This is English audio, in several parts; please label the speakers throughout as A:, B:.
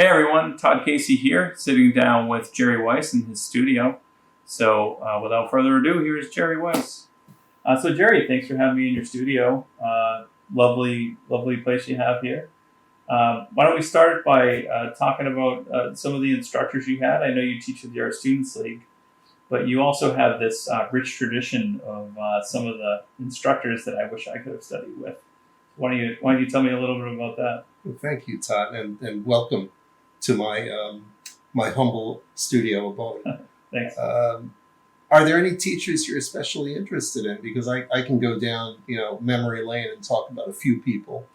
A: Hey everyone, Todd Casey here, sitting down with Jerry Weiss in his studio. So without further ado, here's Jerry Weiss. So Jerry, thanks for having me in your studio. Lovely place you have here. Why don't we start by talking about some of the instructors you had? I know you teach with the Art Students League, but you also have this rich tradition of some of the instructors that I wish I could have studied with. Why don't you tell me a little bit about that?
B: Well, thank you, Todd, and welcome to my my humble studio abode.
A: Thanks.
B: Are there any teachers you're especially interested in? Because I can go down memory lane and talk about a few people.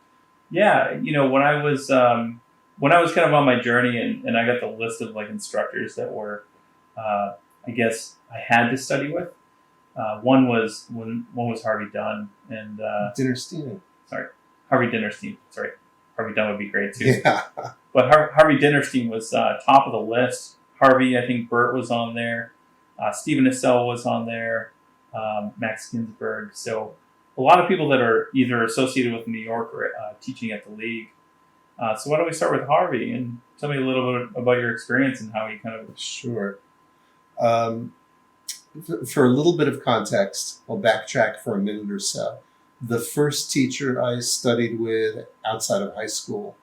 A: Yeah, when I was kind of on my journey and I got the list of like instructors that were I guess I had to study with. One was Harvey Dunn and
B: Dinnerstein.
A: Harvey Dinnerstein. Sorry, Harvey Dunn would be great too.
B: Yeah.
A: But Harvey Dinnerstein was top of the list. Harvey, I think Bert was on there. StephenIssel was on there. Max Ginsberg. So a lot of people that are either associated with New York or teaching at the league. So why don't we start with Harvey and tell me a little bit about your experience and how you kind of...
B: Sure. For a little bit of context, I'll backtrack for a minute or so. The first teacher I studied with outside of high school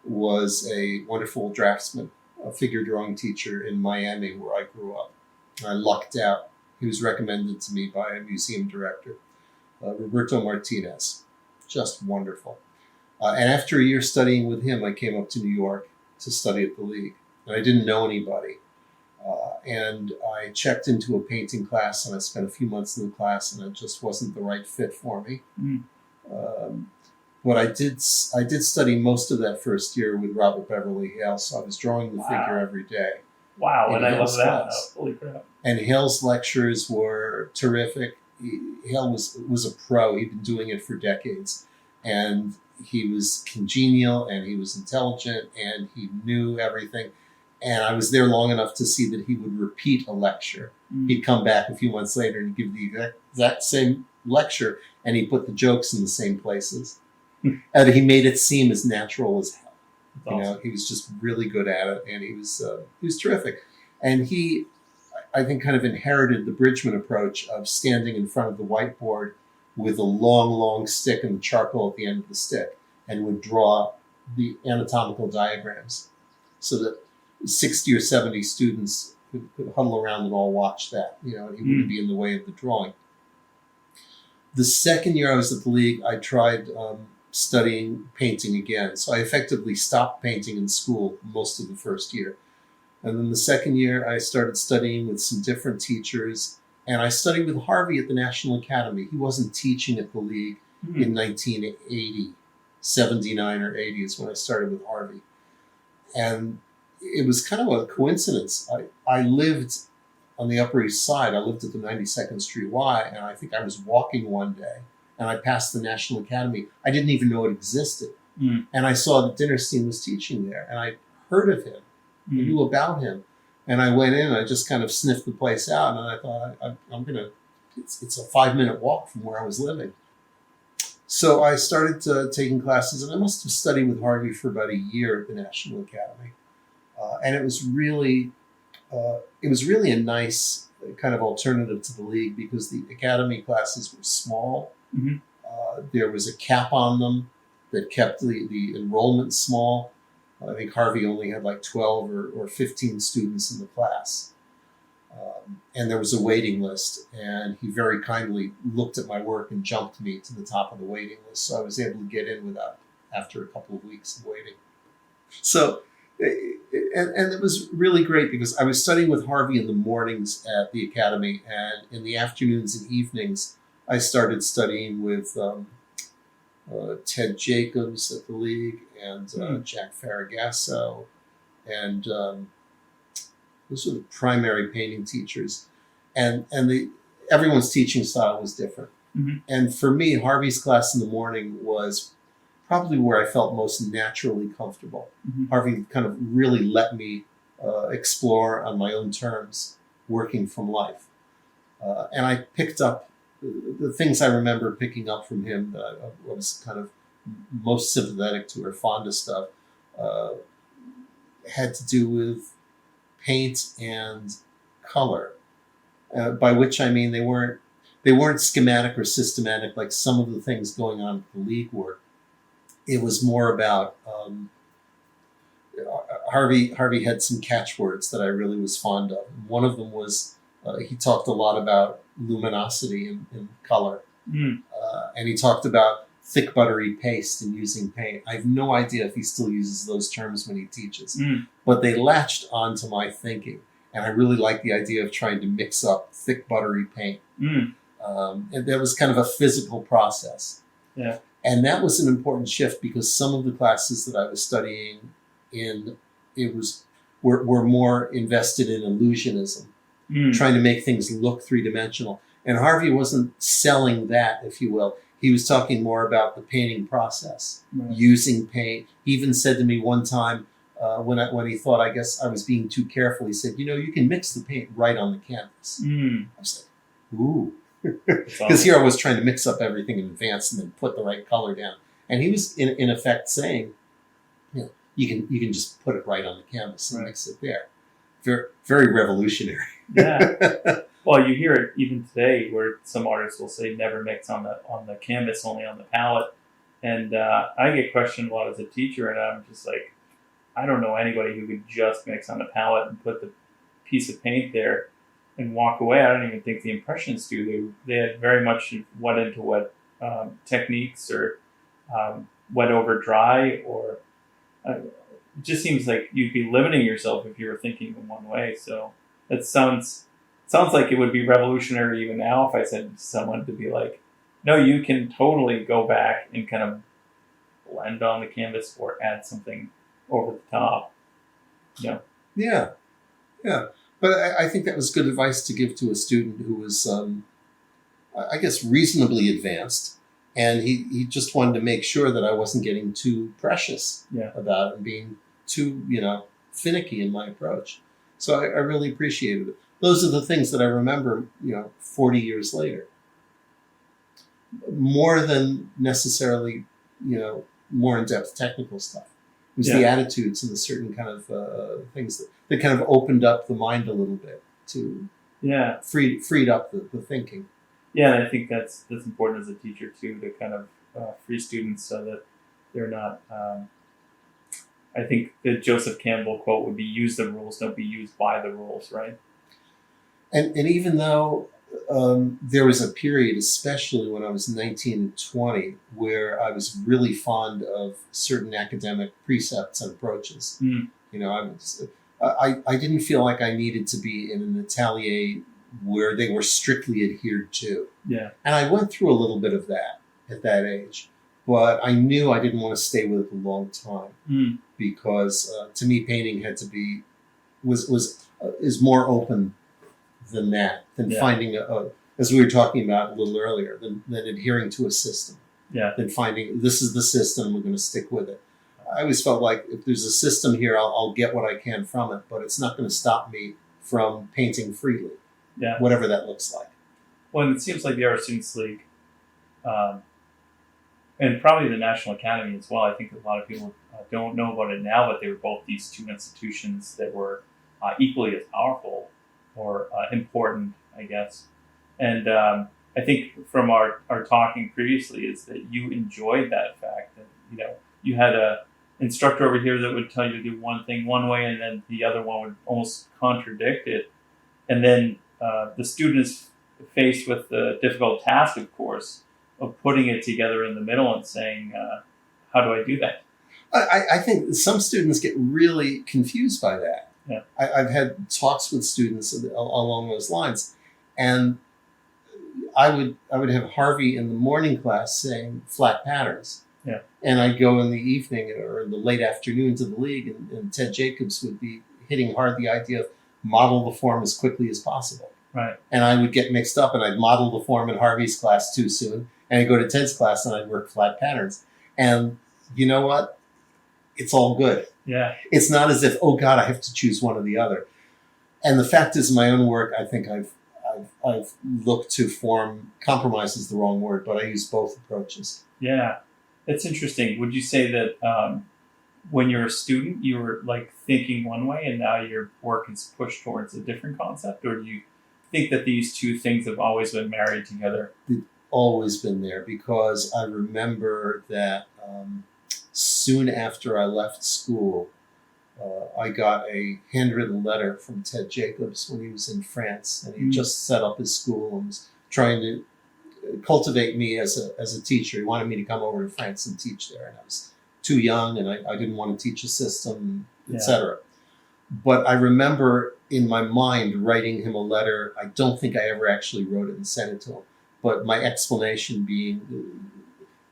B: was a wonderful draftsman, a figure drawing teacher in Miami where I grew up. I lucked out. He was recommended to me by a museum director, Roberto Martinez. Just wonderful. And after a year studying with him, I came up to New York to study at the League. And I didn't know anybody. And I checked into a painting class, and I spent a few months in the class, and it just wasn't the right fit for me. But I did study most of that first year with Robert Beverly Hale, so I was drawing the figure every day.
A: Wow, and I love that. Holy crap.
B: And Hale's lectures were terrific. Hale was a pro. He'd been doing it for decades. And he was congenial, and he was intelligent, and he knew everything. And I was there long enough to see that he would repeat a lecture. He'd come back a few months later and give the exact same lecture, and he put the jokes in the same places. And he made it seem as natural as hell.
A: Awesome.
B: He was just really good at it, and he was terrific. And he, I think, kind of inherited the Bridgman approach of standing in front of the whiteboard with a long stick and the charcoal at the end of the stick, and would draw the anatomical diagrams so that 60 or 70 students could huddle around and all watch that, and he wouldn't be in the way of the drawing. The second year I was at the League, I tried studying painting again. So I effectively stopped painting in school most of the first year. And then the second year, I started studying with some different teachers. And I studied with Harvey at the National Academy. He wasn't teaching at the League in 1980. 79 or 80 is when I started with Harvey. And it was kind of a coincidence. I lived on the Upper East Side. I lived at the 92nd Street Y, and I think I was walking one day, and I passed the National Academy. I didn't even know it existed. And I saw that Dinnerstein was teaching there, and I heard of him. I knew about him. And I went in, and I just kind of sniffed the place out, and I thought, it's a 5-minute walk from where I was living. So I started taking classes, and I must have studied with Harvey for about a year at the National Academy. And it was really a nice kind of alternative to the League because the academy classes were small. There was a cap on them that kept the enrollment small. I think Harvey only had like 12 or 15 students in the class. And there was a waiting list, and he very kindly looked at my work and jumped me to the top of the waiting list. So I was able to get in after a couple of weeks of waiting. So, and it was really great because I was studying with Harvey in the mornings at the academy, and in the afternoons and evenings, I started studying with Ted Jacobs at the League and Jack Faragasso, and those were the primary painting teachers, and everyone's teaching style was different. And for me, Harvey's class in the morning was probably where I felt most naturally comfortable. Harvey kind of really let me explore on my own terms, working from life. And I picked up the things I remember picking up from him that I was kind of most sympathetic to or fondest of. had to do with paint and color, by which I mean they weren't schematic or systematic like some of the things going on at the league were. It was more about Harvey had some catchwords that I really was fond of. One of them was he talked a lot about luminosity and color, and he talked about thick buttery paste and using paint. I have no idea if he still uses those terms when he teaches, but they latched onto my thinking, and I really like the idea of trying to mix up thick buttery paint. And that was kind of a physical process.
A: Yeah.
B: And that was an important shift because some of the classes that I was studying in were more invested in illusionism, trying to make things look three-dimensional. And Harvey wasn't selling that, if you will. He was talking more about the painting process, using paint. He even said to me one time when he thought, I guess I was being too careful, he said, you can mix the paint right on the canvas. I was like, ooh. Because here I was trying to mix up everything in advance and then put the right color down. And he was in effect saying, you can just put it right on the canvas and mix it there. Very, very revolutionary.
A: Yeah. Well, you hear it even today where some artists will say never mix on the canvas, only on the palette. And I get questioned a lot as a teacher, and I'm just like, I don't know anybody who could just mix on the palette and put the piece of paint there and walk away. I don't even think the Impressionists do. They had very much went into what techniques or wet over dry, or it just seems like you'd be limiting yourself if you were thinking in one way. So that sounds like it would be revolutionary even now if I said to someone to be like, no, you can totally go back and kind of blend on the canvas or add something over the top.
B: Yeah. But I think that was good advice to give to a student who was, I guess, reasonably advanced. And he just wanted to make sure that I wasn't getting too precious about it and being too, finicky in my approach. So I really appreciated it. Those are the things that I remember, 40 years later. More than necessarily, more in-depth technical stuff. It was the attitudes and the certain kind of things that kind of opened up the mind a little bit to freed up the thinking.
A: Yeah, and I think that's important as a teacher too, to kind of free students so that they're not. I think the Joseph Campbell quote would be, "Use the rules, don't be used by the rules." Right.
B: And even though there was a period, especially when I was 19 and 20, where I was really fond of certain academic precepts and approaches. I didn't feel like I needed to be in an atelier where they were strictly adhered to.
A: Yeah. And
B: I went through a little bit of that at that age, but I knew I didn't want to stay with it a long time because to me, painting had to be is more open than that, than finding as we were talking about a little earlier, than adhering to a system.
A: Yeah.
B: Than finding this is the system, we're going to stick with it. I always felt like if there's a system here, I'll get what I can from it, but it's not going to stop me from painting freely.
A: Yeah.
B: Whatever that looks like.
A: Well, and it seems like the Art Students League, and probably the National Academy as well. I think a lot of people don't know about it now, but they were both these two institutions that were equally as powerful or important, I guess. And I think from our talking previously is that you enjoyed that fact that, you had a instructor over here that would tell you to do one thing one way and then the other one would almost contradict it. And then the student is faced with the difficult task, of course, of putting it together in the middle and saying, how do I do that?
B: I think some students get really confused by that.
A: Yeah.
B: I've had talks with students along those lines, and I would have Harvey in the morning class saying flat patterns.
A: Yeah.
B: And I'd go in the evening or in the late afternoon to the league, and Ted Jacobs would be hitting hard the idea of model the form as quickly as possible.
A: Right.
B: And I would get mixed up, and I'd model the form in Harvey's class too soon, and I'd go to Ted's class and I'd work flat patterns. And you know what? It's all good.
A: Yeah.
B: It's not as if, oh God, I have to choose one or the other. And the fact is, in my own work, I think I've looked to form, compromise is the wrong word, but I use both approaches.
A: Yeah. It's interesting. Would you say that when you're a student, you were like thinking one way, and now your work is pushed towards a different concept, or do you think that these two things have always been married together?
B: Always been there, because I remember that soon after I left school, I got a handwritten letter from Ted Jacobs when he was in France, and he just set up his school and was trying to cultivate me as a teacher. He wanted me to come over to France and teach there, and I was too young, and I didn't want to teach a system, etc. But I remember in my mind writing him a letter. I don't think I ever actually wrote it and sent it to him, but my explanation being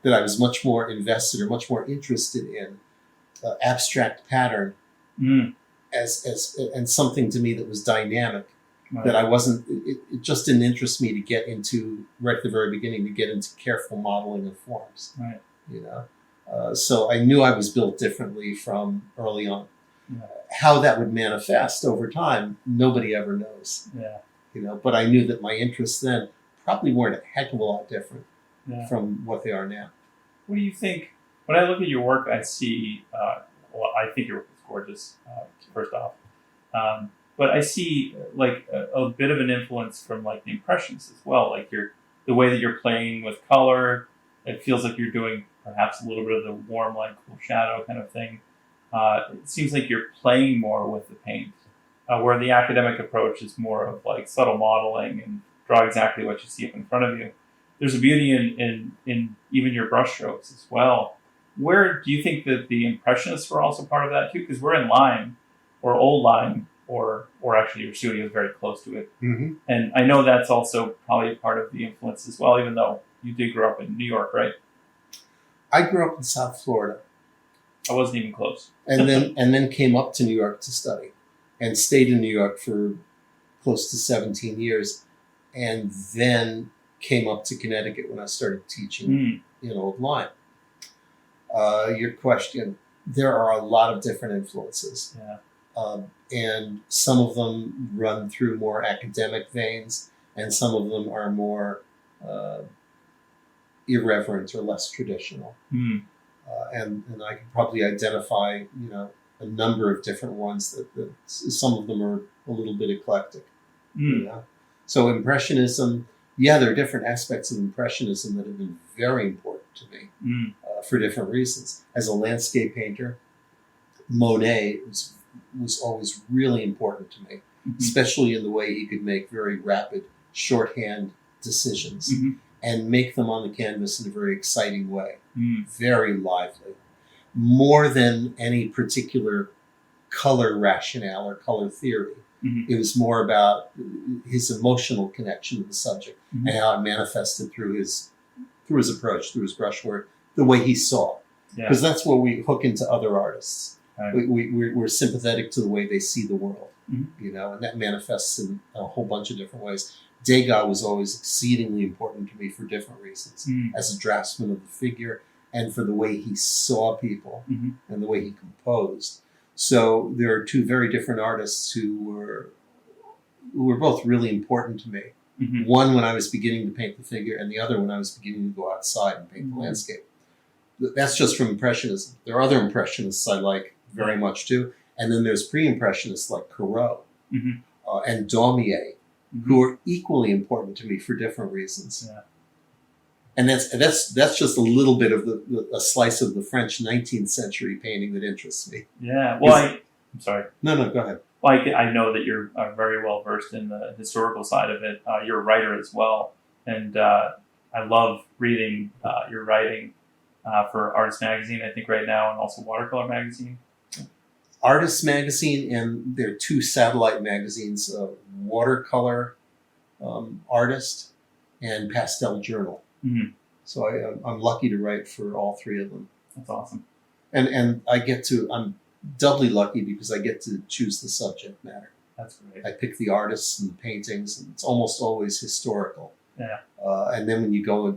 B: that I was much more invested or much more interested in abstract pattern as and something to me that was dynamic. Right. That I wasn't. It just didn't interest me to get into right at the very beginning, to get into careful modeling of forms.
A: Right.
B: You know, so I knew I was built differently from early on.
A: Yeah.
B: How that would manifest over time, nobody ever knows.
A: Yeah.
B: You know, but I knew that my interests then probably weren't a heck of a lot different from what they are now.
A: What do you think? When I look at your work, I see. Well, I think your work is gorgeous. First off, but I see like a bit of an influence from like the Impressionists as well. Like the way that you're playing with color. It feels like you're doing perhaps a little bit of the warm light, cool shadow kind of thing. It seems like you're playing more with the paint, where the academic approach is more of like subtle modeling and draw exactly what you see up in front of you. There's a beauty in even your brushstrokes as well. Where do you think that the Impressionists were also part of that too? Because we're in Lime, or Old Lime, or actually your studio is very close to it.
B: Mm-hmm.
A: And I know that's also probably part of the influence as well, even though you did grow up in New York, right?
B: I grew up in South Florida.
A: I wasn't even close.
B: and then came up to New York to study, and stayed in New York for close to 17 years, and then came up to Connecticut when I started teaching in Old Lyme. Your question, there are a lot of different influences.
A: Yeah.
B: And some of them run through more academic veins, and some of them are more irreverent or less traditional. And I could probably identify, a number of different ones that some of them are a little bit eclectic. You know? So Impressionism, there are different aspects of Impressionism that have been very important to me for different reasons. As a landscape painter, Monet was always really important to me, especially in the way he could make very rapid shorthand decisions and make them on the canvas in a very exciting way, very lively. More than any particular color rationale or color theory. It was more about his emotional connection to the subject and how it manifested through his approach, through his brushwork, the way he saw. Because that's where we hook into other artists. Right. We're sympathetic to the way they see the world, and that manifests in a whole bunch of different ways. Degas was always exceedingly important to me for different reasons, as a draftsman of the figure and for the way he saw people and the way he composed. So there are two very different artists who were both really important to me. One when I was beginning to paint the figure, and the other when I was beginning to go outside and paint the landscape. That's just from Impressionism. There are other Impressionists I like very much too. And then there's pre-Impressionists like Corot and Daumier, who are equally important to me for different reasons.
A: Yeah.
B: And that's just a little bit of a slice of the French 19th century painting that interests me.
A: Yeah. Well, I'm sorry.
B: No, go ahead.
A: Well, I know that you're very well versed in the historical side of it. You're a writer as well, and I love reading your writing for Artist Magazine, I think right now, and also Watercolor Magazine.
B: Artist Magazine, and there are two satellite magazines, Watercolor Artist and Pastel Journal. So I'm lucky to write for all three of them.
A: That's awesome.
B: And I'm doubly lucky because I get to choose the subject matter.
A: That's great.
B: I pick the artists and the paintings, and it's almost always historical.
A: Yeah.
B: And then when you go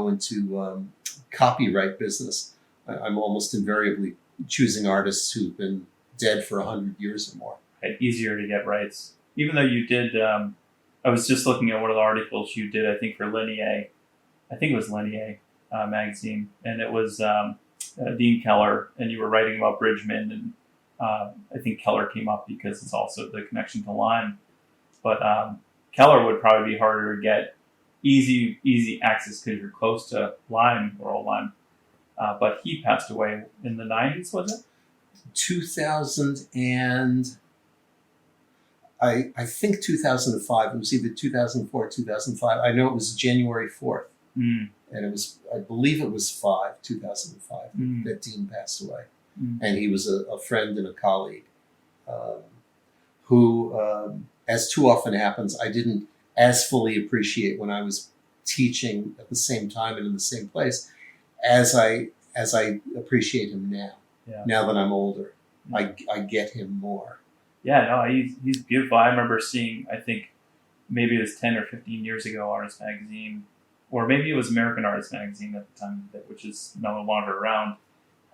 B: into copyright business, I'm almost invariably choosing artists who've been dead for 100 years or more.
A: Right. Easier to get rights. Even though you did, I was just looking at one of the articles you did, I think for Linear. I think it was Linear magazine, and it was Dean Keller, and you were writing about Bridgman, and I think Keller came up because it's also the connection to Lyme. But Keller would probably be harder to get easy access because you're close to Lyme, oral Lyme. But he passed away in the 90s, was it?
B: 2000 and I think 2005. It was either 2004 or 2005. I know it was January 4th.
A: Mm.
B: And I believe it was 2005 that Dean passed away.
A: Mm.
B: And he was a friend and a colleague who, as too often happens, I didn't as fully appreciate when I was teaching at the same time and in the same place as I appreciate him now.
A: Yeah.
B: Now that I'm older,
A: Yeah.
B: I get him more.
A: Yeah, no, he's beautiful. I remember seeing, I think maybe it was 10 or 15 years ago, Artist Magazine, or maybe it was American Artist Magazine at the time, which is no longer around.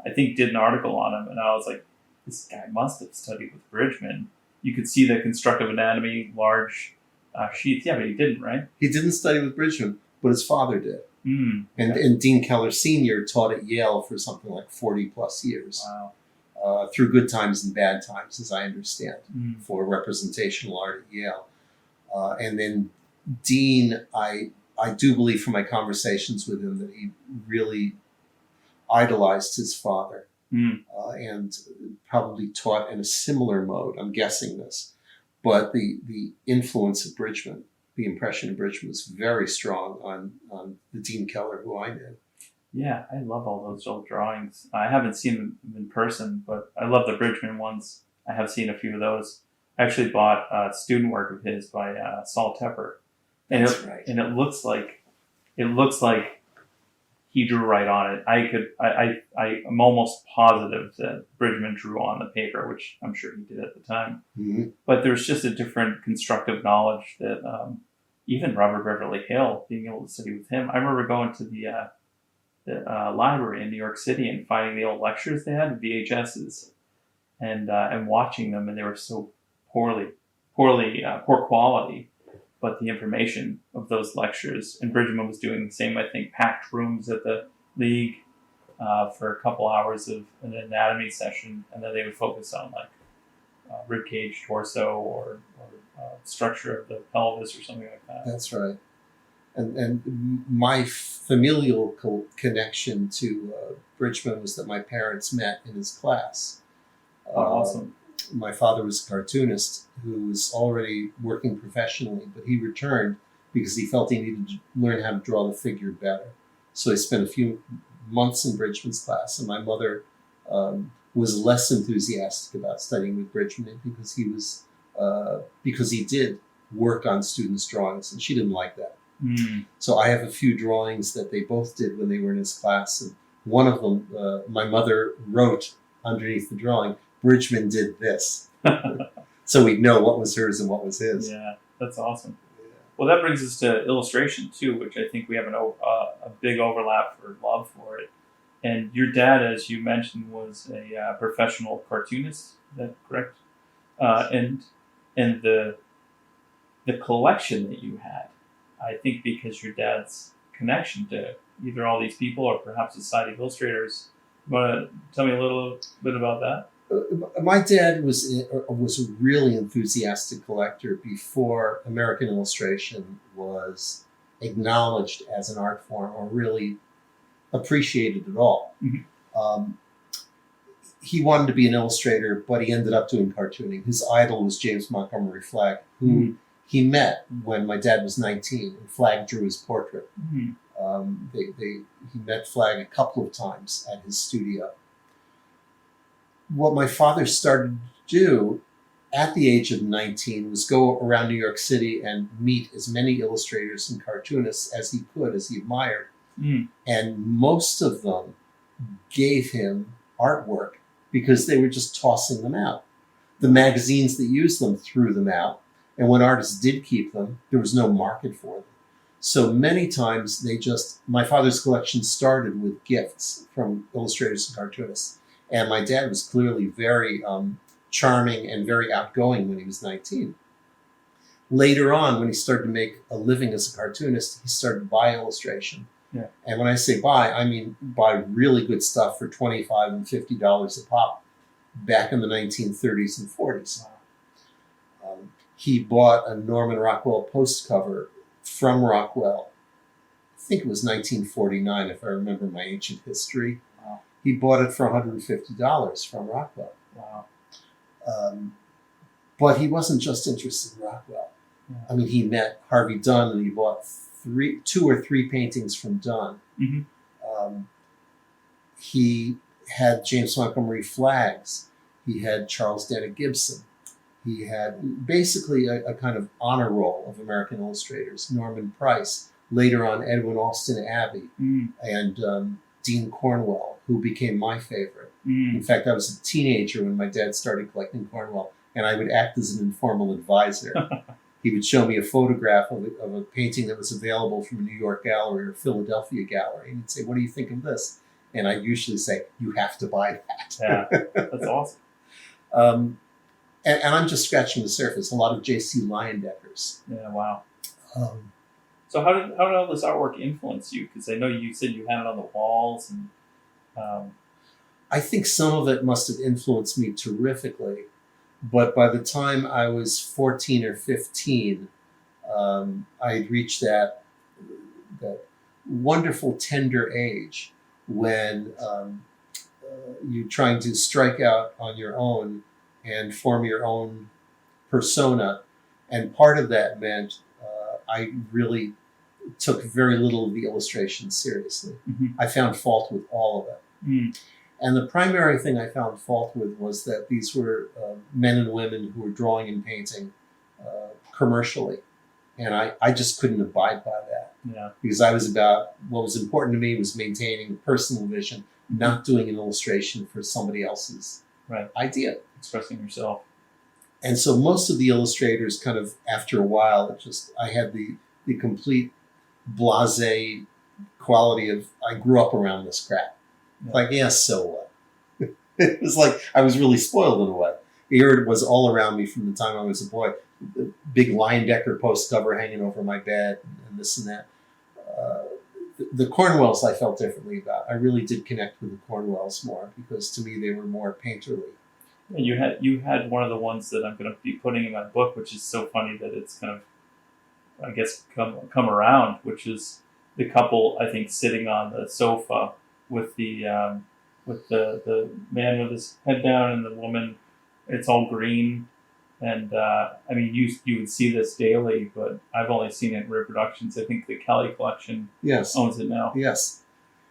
A: I think did an article on him, and I was like, this guy must have studied with Bridgman. You could see the constructive anatomy, large sheets. Yeah, but he didn't, right?
B: He didn't study with Bridgman, but his father did.
A: Mm, okay.
B: And Dean Keller Sr. taught at Yale for something like 40 plus years.
A: Wow.
B: Through good times and bad times, as I understand,
A: Mm.
B: for representational art at Yale. And then Dean, I do believe from my conversations with him that he really idolized his father
A: Mm.
B: and probably taught in a similar mode. I'm guessing this. But the influence of Bridgman, the impression of Bridgman was very strong on the Dean Keller who I knew.
A: Yeah, I love all those old drawings. I haven't seen them in person, but I love the Bridgman ones. I have seen a few of those. I actually bought student work of his by Saul Tepper, and
B: That's right.
A: And it looks like he drew right on it. I'm almost positive that Bridgman drew on the paper, which I'm sure he did at the time.
B: Mm-hmm.
A: But there's just a different constructive knowledge that even Robert Beverly Hill, being able to study with him. I remember going to the library in New York City and finding the old lectures they had, VHSs, and watching them, and they were so poor quality, but the information of those lectures, and Bridgman was doing the same, I think, packed rooms at the League for a couple hours of an anatomy session, and then they would focus on like rib cage, torso, or structure of the pelvis or something like that.
B: That's right. And my familial connection to Bridgman was that my parents met in his class.
A: Oh, awesome.
B: My father was a cartoonist who was already working professionally, but he returned because he felt he needed to learn how to draw the figure better. So I spent a few months in Bridgman's class, and my mother was less enthusiastic about studying with Bridgman because he did work on students' drawings, and she didn't like that.
A: Mm.
B: So I have a few drawings that they both did when they were in his class, and one of them, my mother wrote underneath the drawing, "Bridgman did this," so we'd know what was hers and what was his.
A: Yeah, that's awesome. Well, that brings us to illustration too, which I think we have a big overlap for love for it. And your dad, as you mentioned, was a professional cartoonist. Is that correct? And the collection that you had, I think, because your dad's connection to either all these people or perhaps Society of Illustrators. You want to tell me a little bit about that?
B: My dad was a really enthusiastic collector before American illustration was acknowledged as an art form or really appreciated at all. Mm-hmm. He wanted to be an illustrator, but he ended up doing cartooning. His idol was James Montgomery Flag, who he met when my dad was 19, and Flag drew his portrait.
A: Mm-hmm.
B: He met Flag a couple of times at his studio. What my father started to do at the age of 19 was go around New York City and meet as many illustrators and cartoonists as he could, as he admired. Mm. And most of them gave him artwork because they were just tossing them out. The magazines that used them threw them out. And when artists did keep them, there was no market for them. So many times my father's collection started with gifts from illustrators and cartoonists. And my dad was clearly very charming and very outgoing when he was 19. Later on, when he started to make a living as a cartoonist, he started to buy illustration.
A: Yeah.
B: And when I say buy, I mean buy really good stuff for $25 and $50 a pop back in the 1930s and 40s.
A: Wow.
B: He bought a Norman Rockwell post cover from Rockwell. I think it was 1949, if I remember my ancient history.
A: Wow.
B: He bought it for $150 from Rockwell.
A: Wow.
B: But he wasn't just interested in Rockwell.
A: Yeah.
B: I mean, he met Harvey Dunn, and he bought two or three paintings from Dunn.
A: Mm-hmm.
B: He had James Montgomery Flags. He had Charles Dana Gibson. He had basically a kind of honor roll of American illustrators. Norman Price, later on Edwin Austin Abbey, and Dean Cornwell, who became my favorite. In fact, I was a teenager when my dad started collecting Cornwell, and I would act as an informal advisor. He would show me a photograph of a painting that was available from a New York gallery or Philadelphia gallery, and he'd say, "What do you think of this?" And I'd usually say, "You have to buy that."
A: Yeah, that's awesome.
B: And I'm just scratching the surface. A lot of J.C. Leyendeckers.
A: Yeah, wow.
B: Um,
A: So how did all this artwork influence you? Because I know you said you had it on the walls, and
B: I think some of it must have influenced me terrifically. But by the time I was 14 or 15, I had reached that wonderful tender age when you're trying to strike out on your own and form your own persona. And part of that meant I really took very little of the illustration seriously. I found fault with all of it. And the primary thing I found fault with was that these were men and women who were drawing and painting commercially. And I just couldn't abide by that.
A: Yeah.
B: Because I was about, what was important to me was maintaining personal vision, not doing an illustration for somebody else's idea.
A: Expressing yourself.
B: And so most of the illustrators kind of, after a while, I had the complete blasé quality of, I grew up around this crap.
A: Yeah.
B: Like, yeah, so what? It was like I was really spoiled in a way. Here it was all around me from the time I was a boy. The big Leyendecker post cover hanging over my bed and this and that. The Cornwells I felt differently about. I really did connect with the Cornwells more because to me they were more painterly.
A: Yeah, you had one of the ones that I'm going to be putting in my book, which is so funny that it's kind of, I guess, come around, which is the couple, I think, sitting on the sofa with the man with his head down and the woman. It's all green, and I mean, you would see this daily, but I've only seen it in reproductions. I think the Kelly collection owns it now.
B: Yes,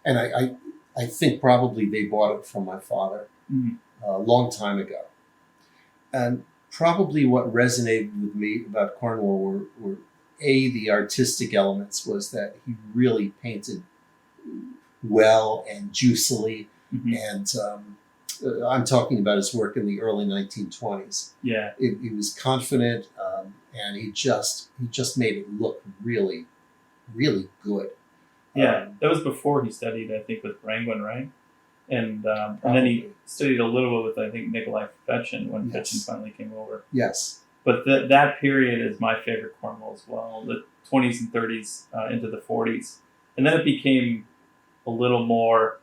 B: and I think probably they bought it from my father a long time ago, and probably what resonated with me about Cornwell were the artistic elements was that he really painted well and juicily, and I'm talking about his work in the early 1920s.
A: Yeah,
B: it was confident, and he just made it look really, really good.
A: Yeah, that was before he studied, I think, with Brangwyn, right? And then he studied a little bit with, I think, Nikolai Fechin when Fechin finally came over.
B: Yes.
A: But that period is my favorite Cornwell as well, the 20s and 30s into the 40s. And then it became a little more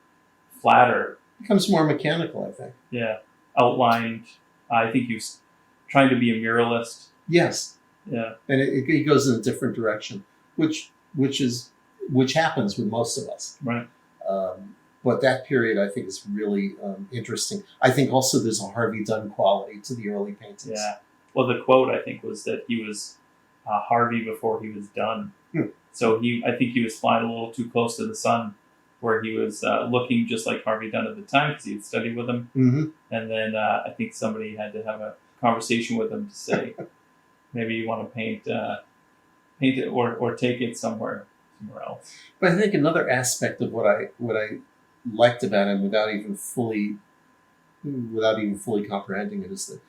A: flatter.
B: It becomes more mechanical, I think.
A: Yeah. Outlined. I think he was trying to be a muralist.
B: Yes.
A: Yeah.
B: And it goes in a different direction, which happens with most of us.
A: Right.
B: But that period, I think, is really interesting. I think also there's a Harvey Dunn quality to the early paintings.
A: Yeah. Well, the quote, I think, was that he was Harvey before he was done. So I think he was flying a little too close to the sun, where he was looking just like Harvey Dunn at the time because he had studied with him. And then I think somebody had to have a conversation with him to say, maybe you want to paint it or take it somewhere else.
B: But I think another aspect of what I liked about him without even fully comprehending it is that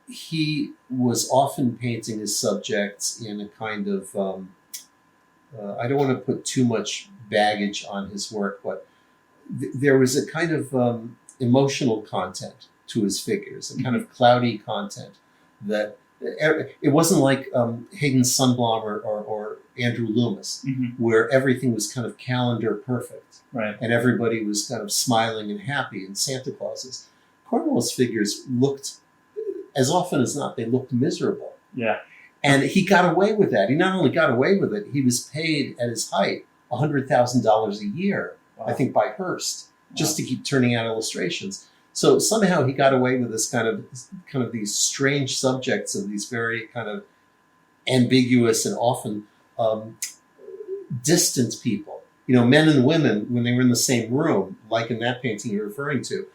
B: he was often painting his subjects in a kind of I don't want to put too much baggage on his work, but there was a kind of emotional content to his figures, a kind of cloudy content that it wasn't like Hayden Sundblom or Andrew Loomis,
A: Mm-hmm.
B: where everything was kind of calendar perfect.
A: Right.
B: And everybody was kind of smiling and happy, and Santa Clauses. Cornwell's figures looked, as often as not, they looked miserable.
A: Yeah.
B: And he got away with that. He not only got away with it, he was paid at his height $100,000 a year,
A: Wow.
B: I think by Hearst, just to keep turning out illustrations. So somehow he got away with this kind of these strange subjects of these very kind of ambiguous and often distant people. You know, men and women, when they were in the same room, like in that painting you're referring to,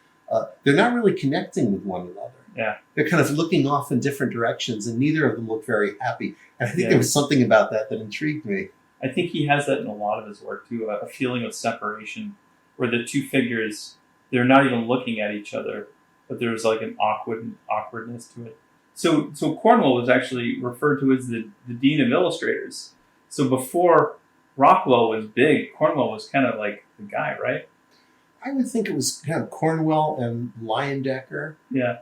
B: they're not really connecting with one another.
A: Yeah.
B: They're kind of looking off in different directions, and neither of them look very happy. And I think
A: Yeah.
B: there was something about that intrigued me.
A: I think he has that in a lot of his work too, a feeling of separation where the two figures, they're not even looking at each other, but there's like an awkwardness to it. So Cornwell was actually referred to as the dean of illustrators. So before Rockwell was big, Cornwell was kind of like the guy, right?
B: I would think it was kind of Cornwell and Leyendecker.
A: Yeah.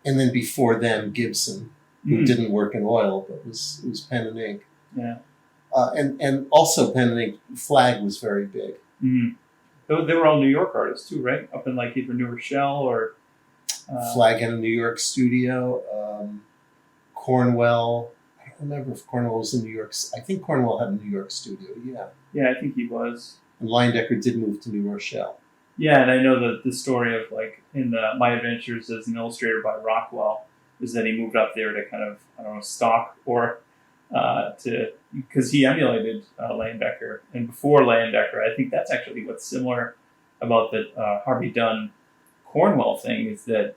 B: And then before them, Gibson, who didn't work in oil, but was pen and ink.
A: Yeah.
B: And also pen and ink. Flag was very big.
A: Mm-hmm. They were all New York artists too, right? Up in like either New Rochelle or...
B: Flag had a New York studio. Cornwell, I don't remember if Cornwell was in New York. I think Cornwell had a New York studio, yeah.
A: Yeah, I think he was.
B: And Leyendecker did move to New Rochelle.
A: Yeah, and I know that the story of like in My Adventures as an Illustrator by Rockwell is that he moved up there to kind of, I don't know, stalk or because he emulated Leyendecker. And before Leyendecker, I think that's actually what's similar about the Harvey Dunn Cornwell thing is that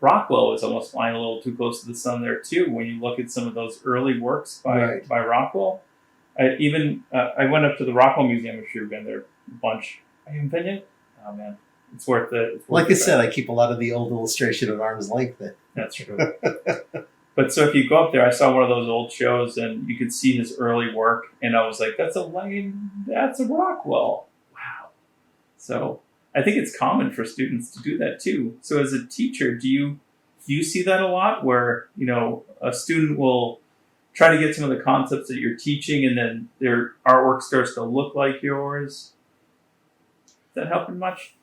A: Rockwell was almost flying a little too close to the sun there too. When you look at some of those early works by Rockwell, I went up to the Rockwell Museum. I'm sure you've been there a bunch. Have you been yet? Oh man, it's worth it.
B: Like I said, I keep a lot of the old illustration at arm's length.
A: That's true. But so if you go up there, I saw one of those old shows, and you could see his early work, and I was like, "That's a Rockwell." Wow. So I think it's common for students to do that too. So as a teacher, do you see that a lot, where a student will try to get some of the concepts that you're teaching, and then their artwork starts to look like yours? Is that helping much?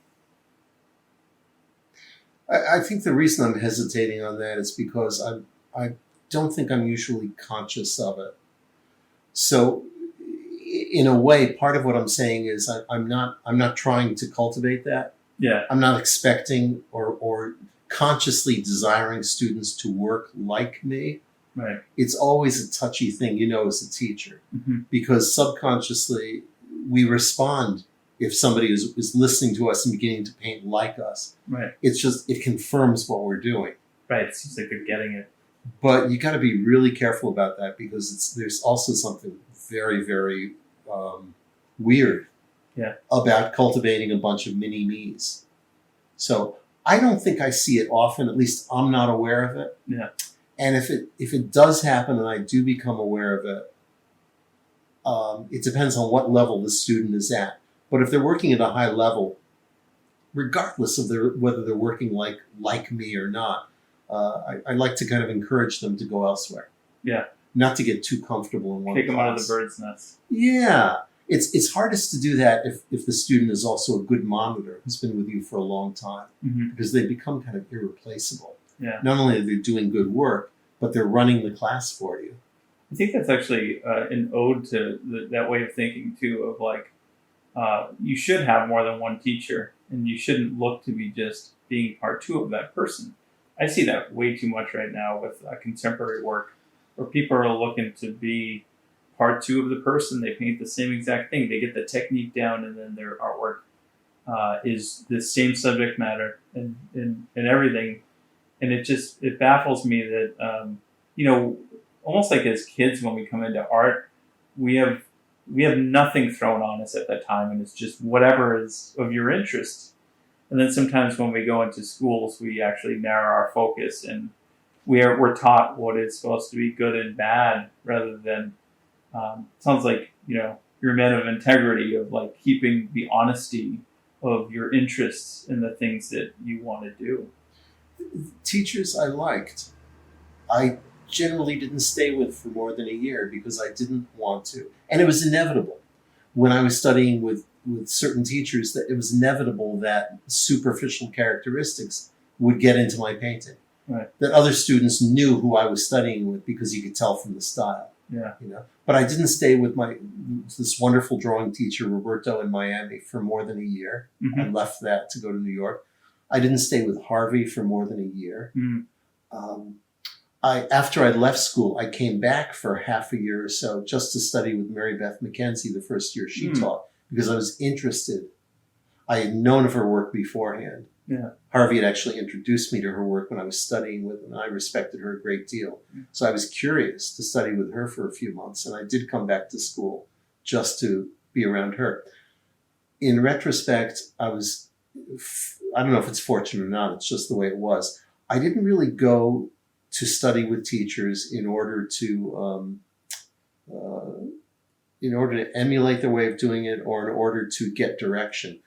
B: I think the reason I'm hesitating on that is because I don't think I'm usually conscious of it. So in a way, part of what I'm saying is I'm not trying to cultivate that.
A: Yeah.
B: I'm not expecting or consciously desiring students to work like me.
A: Right.
B: It's always a touchy thing, as a teacher, because subconsciously we respond if somebody is listening to us and beginning to paint like us.
A: Right.
B: It confirms what we're doing.
A: Right. It seems like they're getting it.
B: But you got to be really careful about that because there's also something very, very weird about cultivating a bunch of mini-me's. So I don't think I see it often. At least I'm not aware of it.
A: Yeah.
B: And if it does happen and I do become aware of it, it depends on what level the student is at. But if they're working at a high level, regardless of whether they're working like me or not, I like to kind of encourage them to go elsewhere.
A: Yeah.
B: Not to get too comfortable in one
A: Take
B: class.
A: them out of the bird's nest.
B: Yeah. It's hardest to do that if the student is also a good monitor who's been with you for a long time, because they become kind of irreplaceable.
A: Yeah.
B: Not only are they doing good work, but they're running the class for you.
A: I think that's actually an ode to that way of thinking too, of like, you should have more than one teacher, and you shouldn't look to be just being part two of that person. I see that way too much right now with contemporary work, where people are looking to be part two of the person. They paint the same exact thing. They get the technique down, and then their artwork is the same subject matter and everything. And it baffles me that, almost like as kids when we come into art, we have nothing thrown on us at that time, and it's just whatever is of your interest. And then sometimes when we go into schools, we actually narrow our focus, and we're taught what is supposed to be good and bad, rather than sounds like you're men of integrity, of like keeping the honesty of your interests in the things that you want to do.
B: Teachers I liked, I generally didn't stay with for more than a year because I didn't want to. And it was inevitable. When I was studying with certain teachers, that it was inevitable that superficial characteristics would get into my painting.
A: Right.
B: That other students knew who I was studying with because you could tell from the style.
A: Yeah.
B: But I didn't stay with this wonderful drawing teacher, Roberto, in Miami for more than a year.
A: Mm-hmm.
B: I left that to go to New York. I didn't stay with Harvey for more than a year.
A: Mm-hmm.
B: After I left school, I came back for half a year or so just to study with Mary Beth McKenzie the first year she taught because I was interested. I had known of her work beforehand.
A: Yeah.
B: Harvey had actually introduced me to her work when I was studying with her, and I respected her a great deal. So I was curious to study with her for a few months, and I did come back to school just to be around her. In retrospect, I don't know if it's fortunate or not, it's just the way it was. I didn't really go to study with teachers in order to emulate their way of doing it or in order to get direction.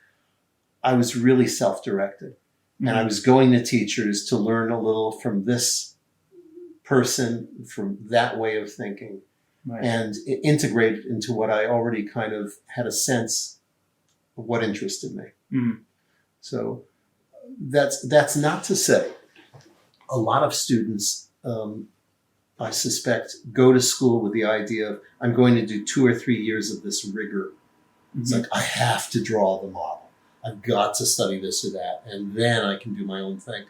B: I was really self-directed. And I was going to teachers to learn a little from this person, from that way of thinking, and integrate it into what I already kind of had a sense of what interested me.
A: Mm-hmm.
B: So that's not to say a lot of students, I suspect, go to school with the idea of, I'm going to do 2 or 3 years of this rigor. It's like, I have to draw the model. I've got to study this or that, and then I can do my own thing.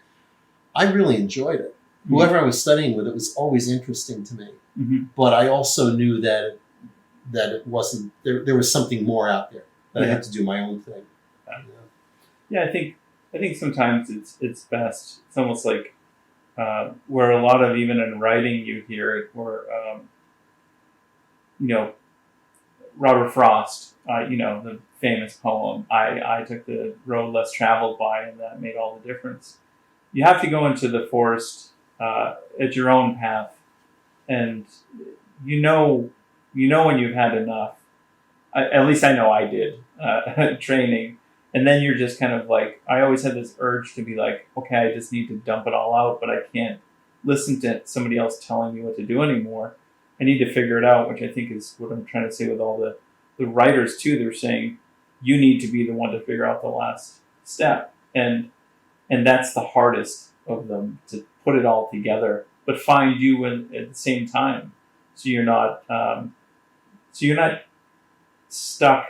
B: I really enjoyed it. Mm-hmm. Whoever I was studying with, it was always interesting to me. Mm-hmm. But I also knew that it wasn't, there was something more out there, that I had to do my own thing.
A: Yeah, I think sometimes it's best. It's almost like where a lot of, even in writing, you hear it, where Robert Frost, the famous poem, I took the road less traveled by, and that made all the difference. You have to go into the forest at your own path, and you know when you've had enough. At least I know I did, training. And then you're just kind of like, I always had this urge to be like, okay, I just need to dump it all out, but I can't listen to somebody else telling me what to do anymore. I need to figure it out, which I think is what I'm trying to say with all the writers too. They're saying you need to be the one to figure out the last step. And that's the hardest of them, to put it all together, but find you at the same time. So you're not stuck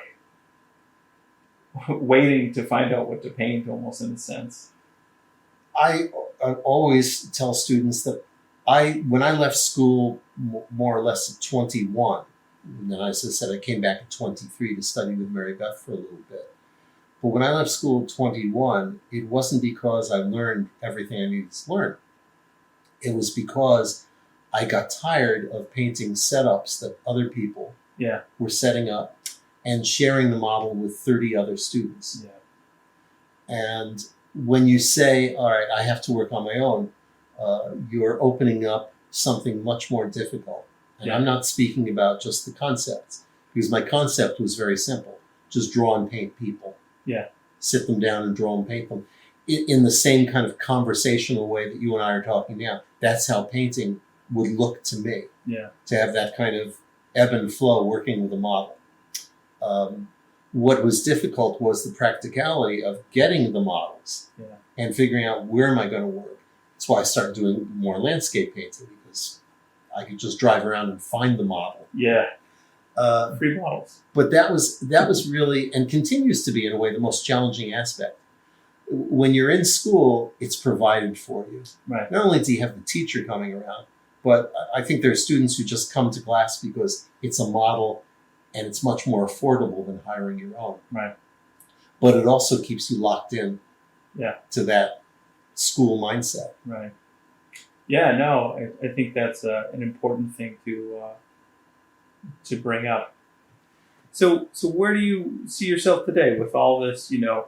A: waiting to find out what to paint, almost, in a sense.
B: I always tell students that when I left school more or less at 21, and then as I said, I came back at 23 to study with Mary Beth for a little bit. But when I left school at 21, it wasn't because I learned everything I needed to learn. It was because I got tired of painting setups that other people were setting up and sharing the model with 30 other students. Yeah. And when you say, all right, I have to work on my own, you're opening up something much more difficult. And I'm not speaking about just the concepts, because my concept was very simple. Just draw and paint people. Yeah. Sit them down and draw and paint them. In the same kind of conversational way that you and I are talking now. That's how painting would look to me. Yeah. To have that kind of ebb and flow working with a model. What was difficult was the practicality of getting the models and figuring out, where am I going to work. That's why I started doing more landscape painting, because I could just drive around and find the model. Yeah. Free models. But that was really, and continues to be in a way, the most challenging aspect. When you're in school, it's provided for you. Right. Not only do you have the teacher coming around, but I think there are students who just come to class because it's a model and it's much more affordable than hiring your own. Right. But it also keeps you locked in to that school mindset. Right. Yeah, no, I think that's an important thing to bring up. So where do you see yourself today with all this? You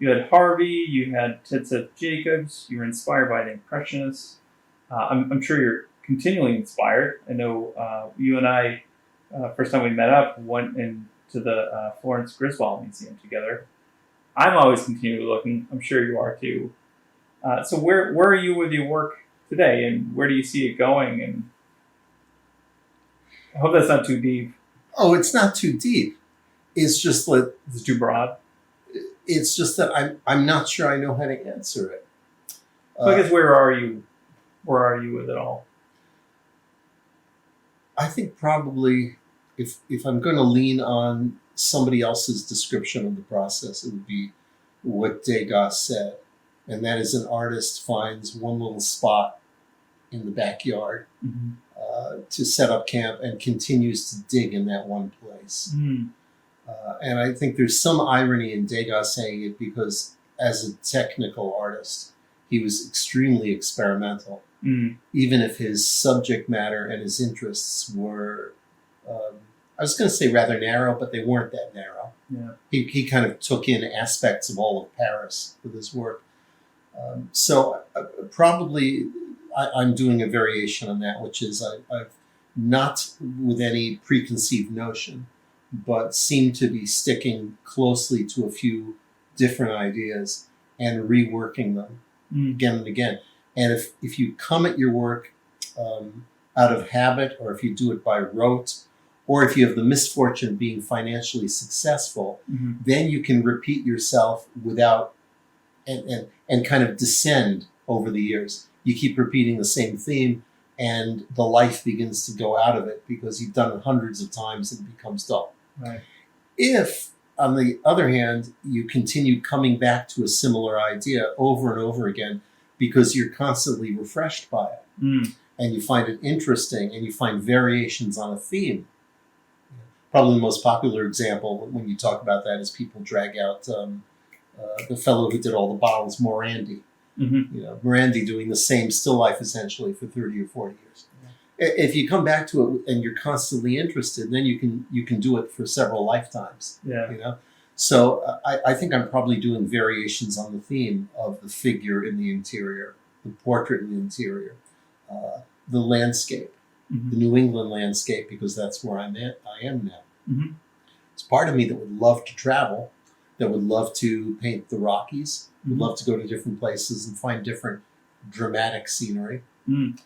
B: had Harvey, you had Seth Jacobs, you were inspired by the Impressionists. I'm sure you're continually inspired. I know you and I, first time we met up, went into the Florence Griswold Museum together. I'm always continually looking. I'm sure you are too. So where are you with your work today, and where do you see it going? And
A: I hope that's not too deep.
B: Oh, it's not too deep. It's just that
A: It's too broad.
B: it's just that I'm not sure I know how to answer it.
A: So I guess where are you? Where are you with it all?
B: I think probably if I'm going to lean on somebody else's description of the process, it would be what Degas said, and that is an artist finds one little spot in the backyard
A: Mm-hmm.
B: to set up camp and continues to dig in that one place.
A: Mm.
B: And I think there's some irony in Degas saying it because as a technical artist, he was extremely experimental.
A: Mm.
B: Even if his subject matter and his interests were, I was going to say rather narrow, but they weren't that narrow.
A: Yeah.
B: He kind of took in aspects of all of Paris with his work. So probably I'm doing a variation on that, which is I've not with any preconceived notion, but seem to be sticking closely to a few different ideas and reworking them again and again. And if you come at your work out of habit, or if you do it by rote, or if you have the misfortune of being financially successful,
A: Mm-hmm.
B: then you can repeat yourself without and kind of descend over the years. You keep repeating the same theme, and the life begins to go out of it because you've done it hundreds of times and it becomes dull.
A: Right.
B: If, on the other hand, you continue coming back to a similar idea over and over again because you're constantly refreshed by it,
A: Mm.
B: and you find it interesting, and you find variations on a theme. Probably the most popular example when you talk about that is people drag out the fellow who did all the bottles, Morandi.
A: Mm-hmm.
B: Morandi doing the same still life essentially for 30 or 40 years. If you come back to it and you're constantly interested, then you can do it for several lifetimes.
A: Yeah.
B: So I think I'm probably doing variations on the theme of the figure in the interior, the portrait in the interior, the landscape,
A: Mm-hmm.
B: the New England landscape, because that's where I am now.
A: Mm-hmm.
B: It's part of me that would love to travel, that would love to paint the Rockies, would
A: Mm-hmm.
B: love to go to different places and find different dramatic scenery.
A: Mm.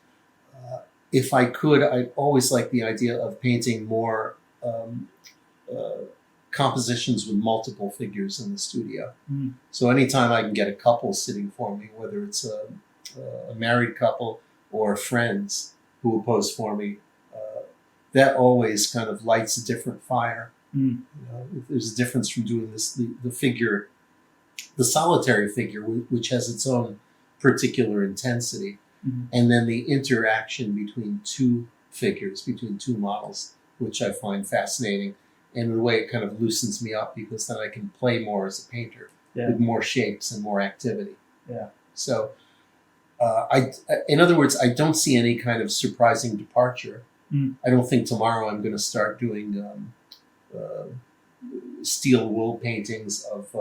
B: If I could, I'd always like the idea of painting more compositions with multiple figures in the studio.
A: Mm.
B: So anytime I can get a couple sitting for me, whether it's a married couple or friends who will pose for me, that always kind of lights a different fire.
A: Mm.
B: There's a difference from doing this, the figure, the solitary figure, which has its own particular intensity,
A: Mm-hmm.
B: and then the interaction between two figures, between two models, which I find fascinating. And in a way, it kind of loosens me up because then I can play more as a painter with more shapes and more activity.
A: Yeah.
B: So, in other words, I don't see any kind of surprising departure.
A: Mm.
B: I don't think tomorrow I'm going to start doing steel wool paintings of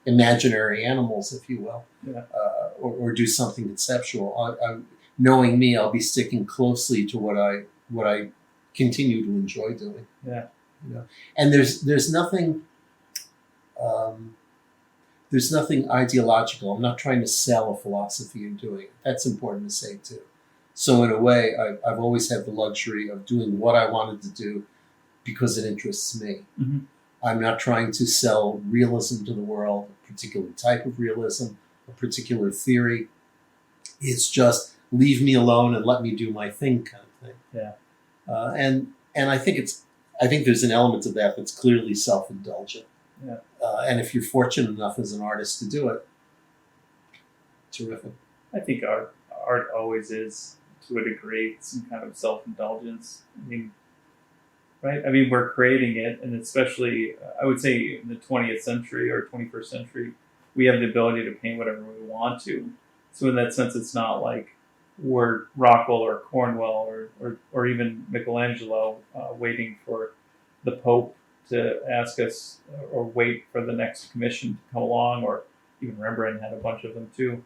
B: imaginary animals, if you will,
A: Yeah.
B: or do something conceptual. Knowing me, I'll be sticking closely to what I continue to enjoy doing.
A: Yeah.
B: And there's nothing ideological. I'm not trying to sell a philosophy in doing it. That's important to say too. So in a way, I've always had the luxury of doing what I wanted to do because it interests me.
A: Mm-hmm.
B: I'm not trying to sell realism to the world, a particular type of realism, a particular theory. It's just leave me alone and let me do my thing kind of thing.
A: Yeah.
B: And I think there's an element of that that's clearly self-indulgent.
A: Yeah.
B: And if you're fortunate enough as an artist to do it, terrific.
A: I think art always is, to a degree, some kind of self-indulgence. I mean, right? I mean, we're creating it, and especially, I would say, in the 20th century or 21st century, we have the ability to paint whatever we want to. So in that sense, it's not like we're Rockwell or Cornwell or even Michelangelo waiting for the Pope to ask us or wait for the next commission to come along, or even Rembrandt had a bunch of them too.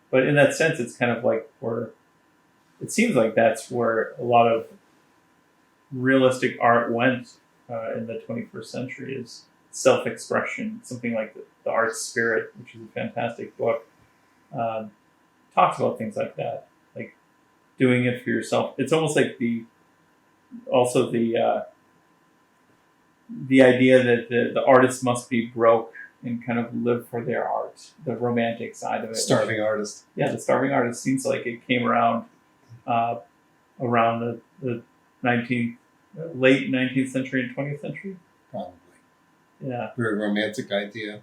A: But in that sense, it's kind of like it seems like that's where a lot of realistic art went in the 21st century, is self-expression. Something like the Art Spirit, which is a fantastic book, talks about things like that, like doing it for yourself. It's almost like also the idea that the artist must be broke and kind of live for their art, the romantic side of it.
B: Starving artist.
A: Yeah, the starving artist seems like it came around around the 19th, late 19th century and 20th century.
B: Probably.
A: Yeah.
B: Very romantic idea.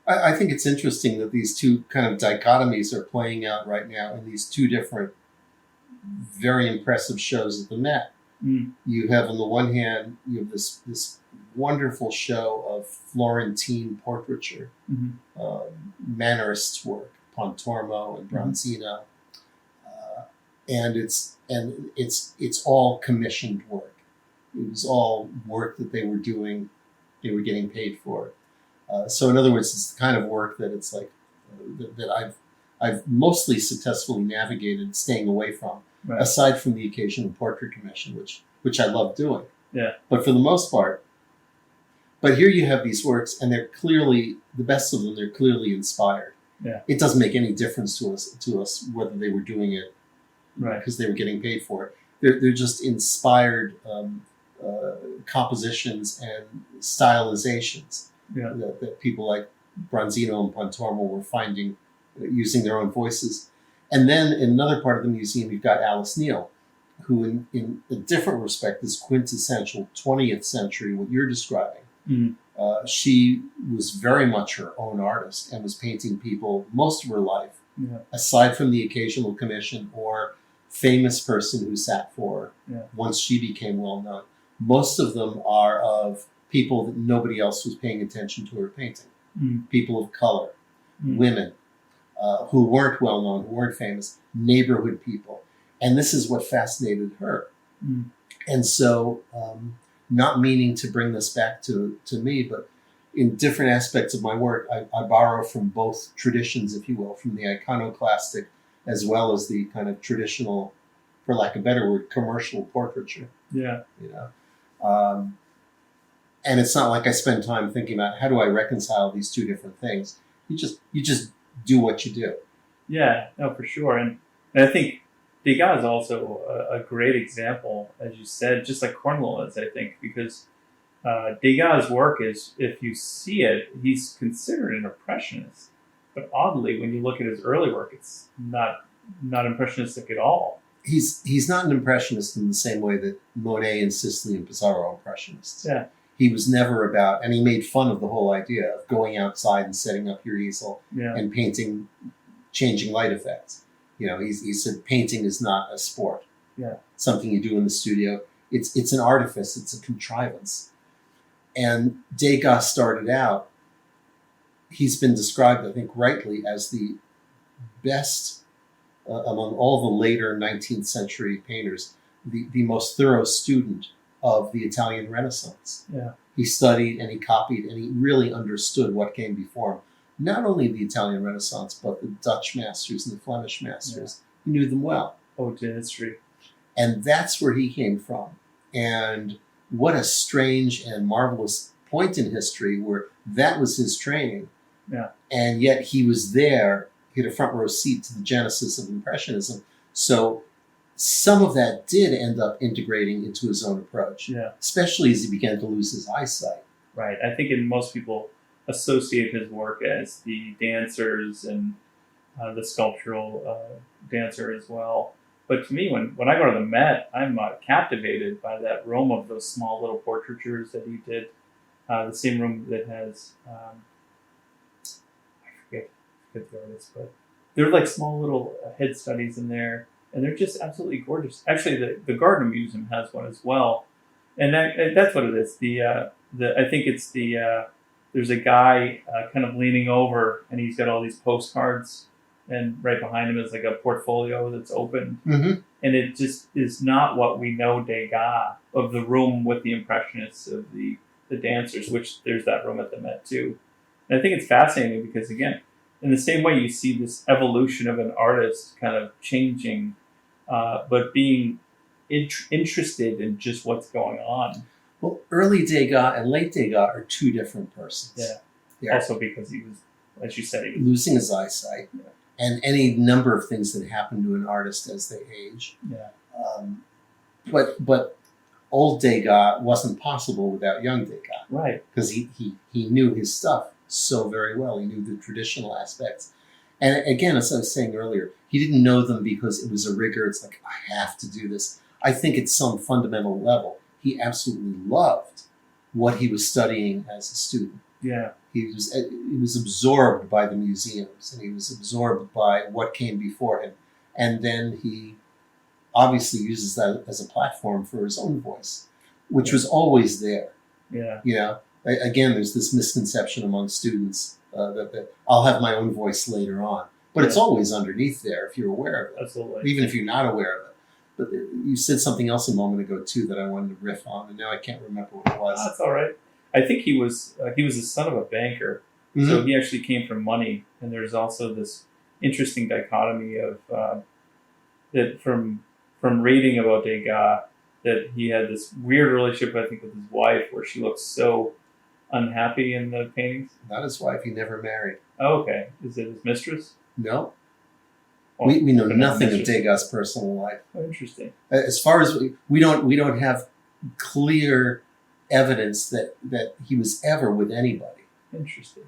B: I think it's interesting that these two kind of dichotomies are playing out right now in these two different, very impressive shows at the Met. You have, on the one hand, you have this wonderful show of Florentine portraiture, Mannerists' work, Pontormo and Bronzino, and it's all commissioned work. It was all work that they were doing; they were getting paid for. So, in other words, it's the kind of work that it's like that I've mostly successfully navigated staying away from.
A: Right.
B: Aside from the occasional portrait commission, which I love doing.
A: Yeah.
B: But for the most part, but here you have these works, and they're clearly, the best of them, they're clearly inspired.
A: Yeah.
B: It doesn't make any difference to us whether they were doing it because they were getting paid for it. They're just inspired compositions and stylizations that people like Bronzino and Pontormo were finding using their own voices. And then in another part of the museum, you've got Alice Neel, who in a different respect is quintessential 20th century, what you're describing. She was very much her own artist and was painting people most of her life, aside from the occasional commission or famous person who sat for her once she became well known. Most of them are of people that nobody else was paying attention to her painting. People of color, women, who weren't well known, who weren't famous, neighborhood people. And this is what fascinated her. And so, not meaning to bring this back to me, but in different aspects of my work, I borrow from both traditions, if you will, from the iconoclastic as well as the kind of traditional, for lack of a better word, commercial portraiture.
A: Yeah.
B: You know? And it's not like I spend time thinking about how do I reconcile these two different things. You just do what you do. Yeah,
A: no, for sure. And I think Degas is also a great example, as you said, just like Cornwell is, I think, because Degas' work is, if you see it, he's considered an impressionist. But oddly, when you look at his early work, it's not impressionistic at all.
B: He's not an impressionist in the same way that Monet and Sisley and Pissarro are impressionists.
A: Yeah.
B: He was never about, and he made fun of the whole idea of going outside and setting up your easel and painting, changing light effects. You know, he said painting is not a sport.
A: Yeah.
B: Something you do in the studio. It's an artifice. It's a contrivance. And Degas started out, he's been described, I think rightly, as the best among all the later 19th century painters, the most thorough student of the Italian Renaissance.
A: Yeah.
B: He studied and he copied and he really understood what came before him. Not only the Italian Renaissance, but the Dutch masters and the Flemish masters. He knew them well.
A: Haute history.
B: And that's where he came from. And what a strange and marvelous point in history where that was his training.
A: Yeah.
B: And yet he was there, he had a front row seat to the genesis of Impressionism. So some of that did end up integrating into his own approach, especially as he began to lose his eyesight.
A: Right. I think most people associate his work as the dancers and the sculptural dancer as well. But to me, when I go to the Met, I'm captivated by that room of those small little portraitures that he did. The same room that has, I forget the artist, but they're like small little head studies in there. And they're just absolutely gorgeous. Actually, the Gardner Museum has one as well, and that's what it is. I think it's there's a guy kind of leaning over, and he's got all these postcards, and right behind him is like a portfolio that's open, and it just is not what we know Degas of the room with the Impressionists of the dancers. Which there's that room at the Met too, and I think it's fascinating because again, in the same way you see this evolution of an artist kind of changing. But being interested in just what's going on.
B: Well, early Degas and late Degas are two different persons.
A: Yeah. Also because he was, as you said, he was
B: losing his eyesight, and any number of things that happen to an artist as they age.
A: Yeah.
B: but old Degas wasn't possible without young Degas.
A: Right.
B: Because he knew his stuff so very well. He knew the traditional aspects. And again, as I was saying earlier, he didn't know them because it was a rigor. It's like, I have to do this. I think at some fundamental level, he absolutely loved what he was studying as a student.
A: Yeah.
B: He was absorbed by the museums, and he was absorbed by what came before him. And then he obviously uses that as a platform for his own voice, which was always there.
A: Yeah.
B: You know, again, there's this misconception among students that I'll have my own voice later on, but it's always underneath there if you're aware of it.
A: Absolutely.
B: Even if you're not aware of it. But you said something else a moment ago too that I wanted to riff on, and now I can't remember what it was.
A: That's all right. I think he was the son of a banker, so he actually came from money. And there's also this interesting dichotomy of that from reading about Degas, that he had this weird relationship, I think, with his wife, where she looks so unhappy in the paintings.
B: Not his wife. He never married.
A: Oh, okay. Is it his mistress?
B: No.
A: Oh,
B: We know nothing of
A: mistress.
B: Degas' personal life.
A: Oh, interesting.
B: As far as we don't have clear evidence that he was ever with anybody.
A: Interesting.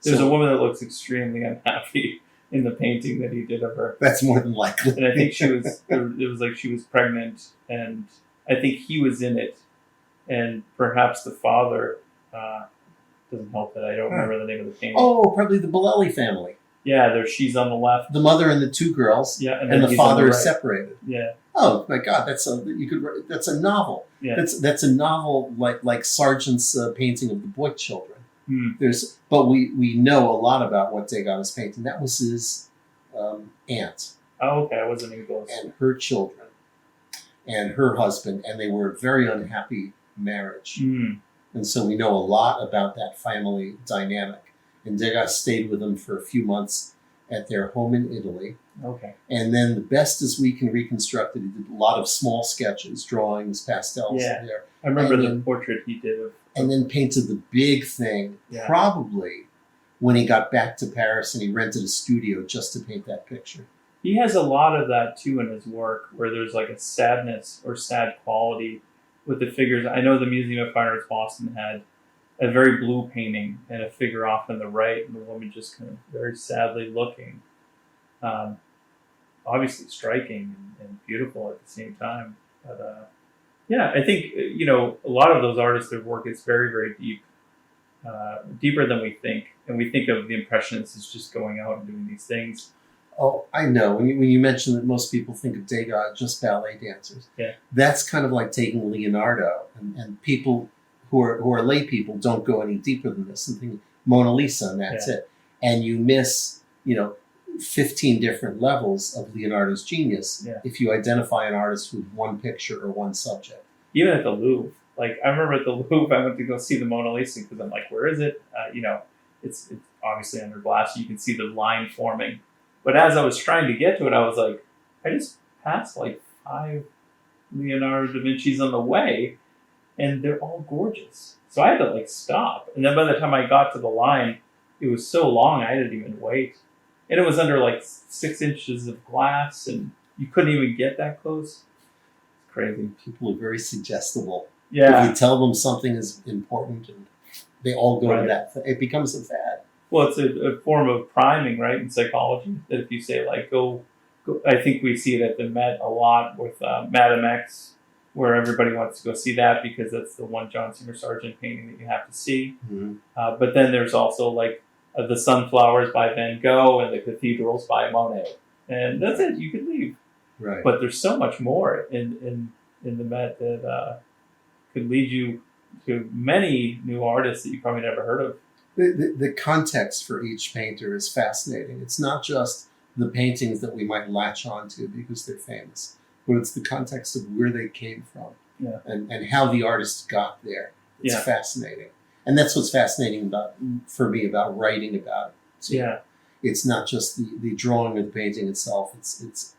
A: There's
B: So
A: a woman that looks extremely unhappy in the painting that he did of her.
B: that's more than likely.
A: And I think it was like she was pregnant, and I think he was in it. And perhaps the father, doesn't help that I don't remember the name of the painting.
B: Oh, probably the Bolelli family.
A: Yeah, she's on the left.
B: The mother and the two girls.
A: Yeah,
B: and
A: then
B: the
A: he's on
B: father
A: the
B: is
A: right.
B: separated.
A: Yeah.
B: Oh my God, that's a novel.
A: Yeah.
B: That's a novel like Sargent's painting of the boy children.
A: Hmm.
B: But we know a lot about what Degas was painting. That was his aunt
A: Oh, okay. I wasn't even close.
B: and her children and her husband, and they were a very unhappy marriage.
A: Hmm.
B: And so we know a lot about that family dynamic. And Degas stayed with them for a few months at their home in Italy.
A: Okay.
B: And then the best as we can reconstruct it, he did a lot of small sketches, drawings, pastels
A: Yeah.
B: there.
A: I remember
B: And
A: the
B: then-
A: portrait he did of.
B: And then painted the big thing,
A: Yeah.
B: probably when he got back to Paris and he rented a studio just to paint that picture.
A: He has a lot of that too in his work, where there's like a sadness or sad quality with the figures. I know the Museum of Fine Arts Boston had a very blue painting and a figure off on the right, and the woman just kind of very sadly looking. Obviously striking and beautiful at the same time. But yeah, I think a lot of those artists, their work is very, very deep, deeper than we think, and we think of the Impressionists as just going out and doing these things.
B: Oh, I know. When you mention that most people think of Degas just ballet dancers,
A: Yeah.
B: that's kind of like taking Leonardo, and people who are lay people don't go any deeper than this and think Mona Lisa and that's it. And you miss 15 different levels of Leonardo's genius if you identify an artist with one picture or one subject.
A: Even at the Louvre, like I remember at the Louvre, I went to go see the Mona Lisa because I'm like, where is it? It's obviously under glass. You can see the line forming. But as I was trying to get to it, I was like, I just passed like 5 Leonardo da Vinci's on the way, and they're all gorgeous. So I had to like stop. And then by the time I got to the line, it was so long I didn't even wait. And it was under like 6 inches of glass, and you couldn't even get that close. It's crazy.
B: People are very suggestible.
A: Yeah.
B: If you tell them something is important, and they all go to that, it becomes a fad.
A: Well, it's a form of priming, right, in psychology. That if you say, like, go, I think we see it at the Met a lot with Madame X, where everybody wants to go see that because that's the one John Singer Sargent painting that you have to see.
B: Mm-hmm.
A: But then there's also, like, the Sunflowers by Van Gogh and the Cathedrals by Monet. And that's it. You can leave.
B: Right.
A: But there's so much more in the Met that could lead you to many new artists that you probably never heard of.
B: The context for each painter is fascinating. It's not just the paintings that we might latch onto because they're famous, but it's the context of where they came from and how the artist got there. It's fascinating. And that's what's fascinating for me about writing about it. So it's not just the drawing of the painting itself. It's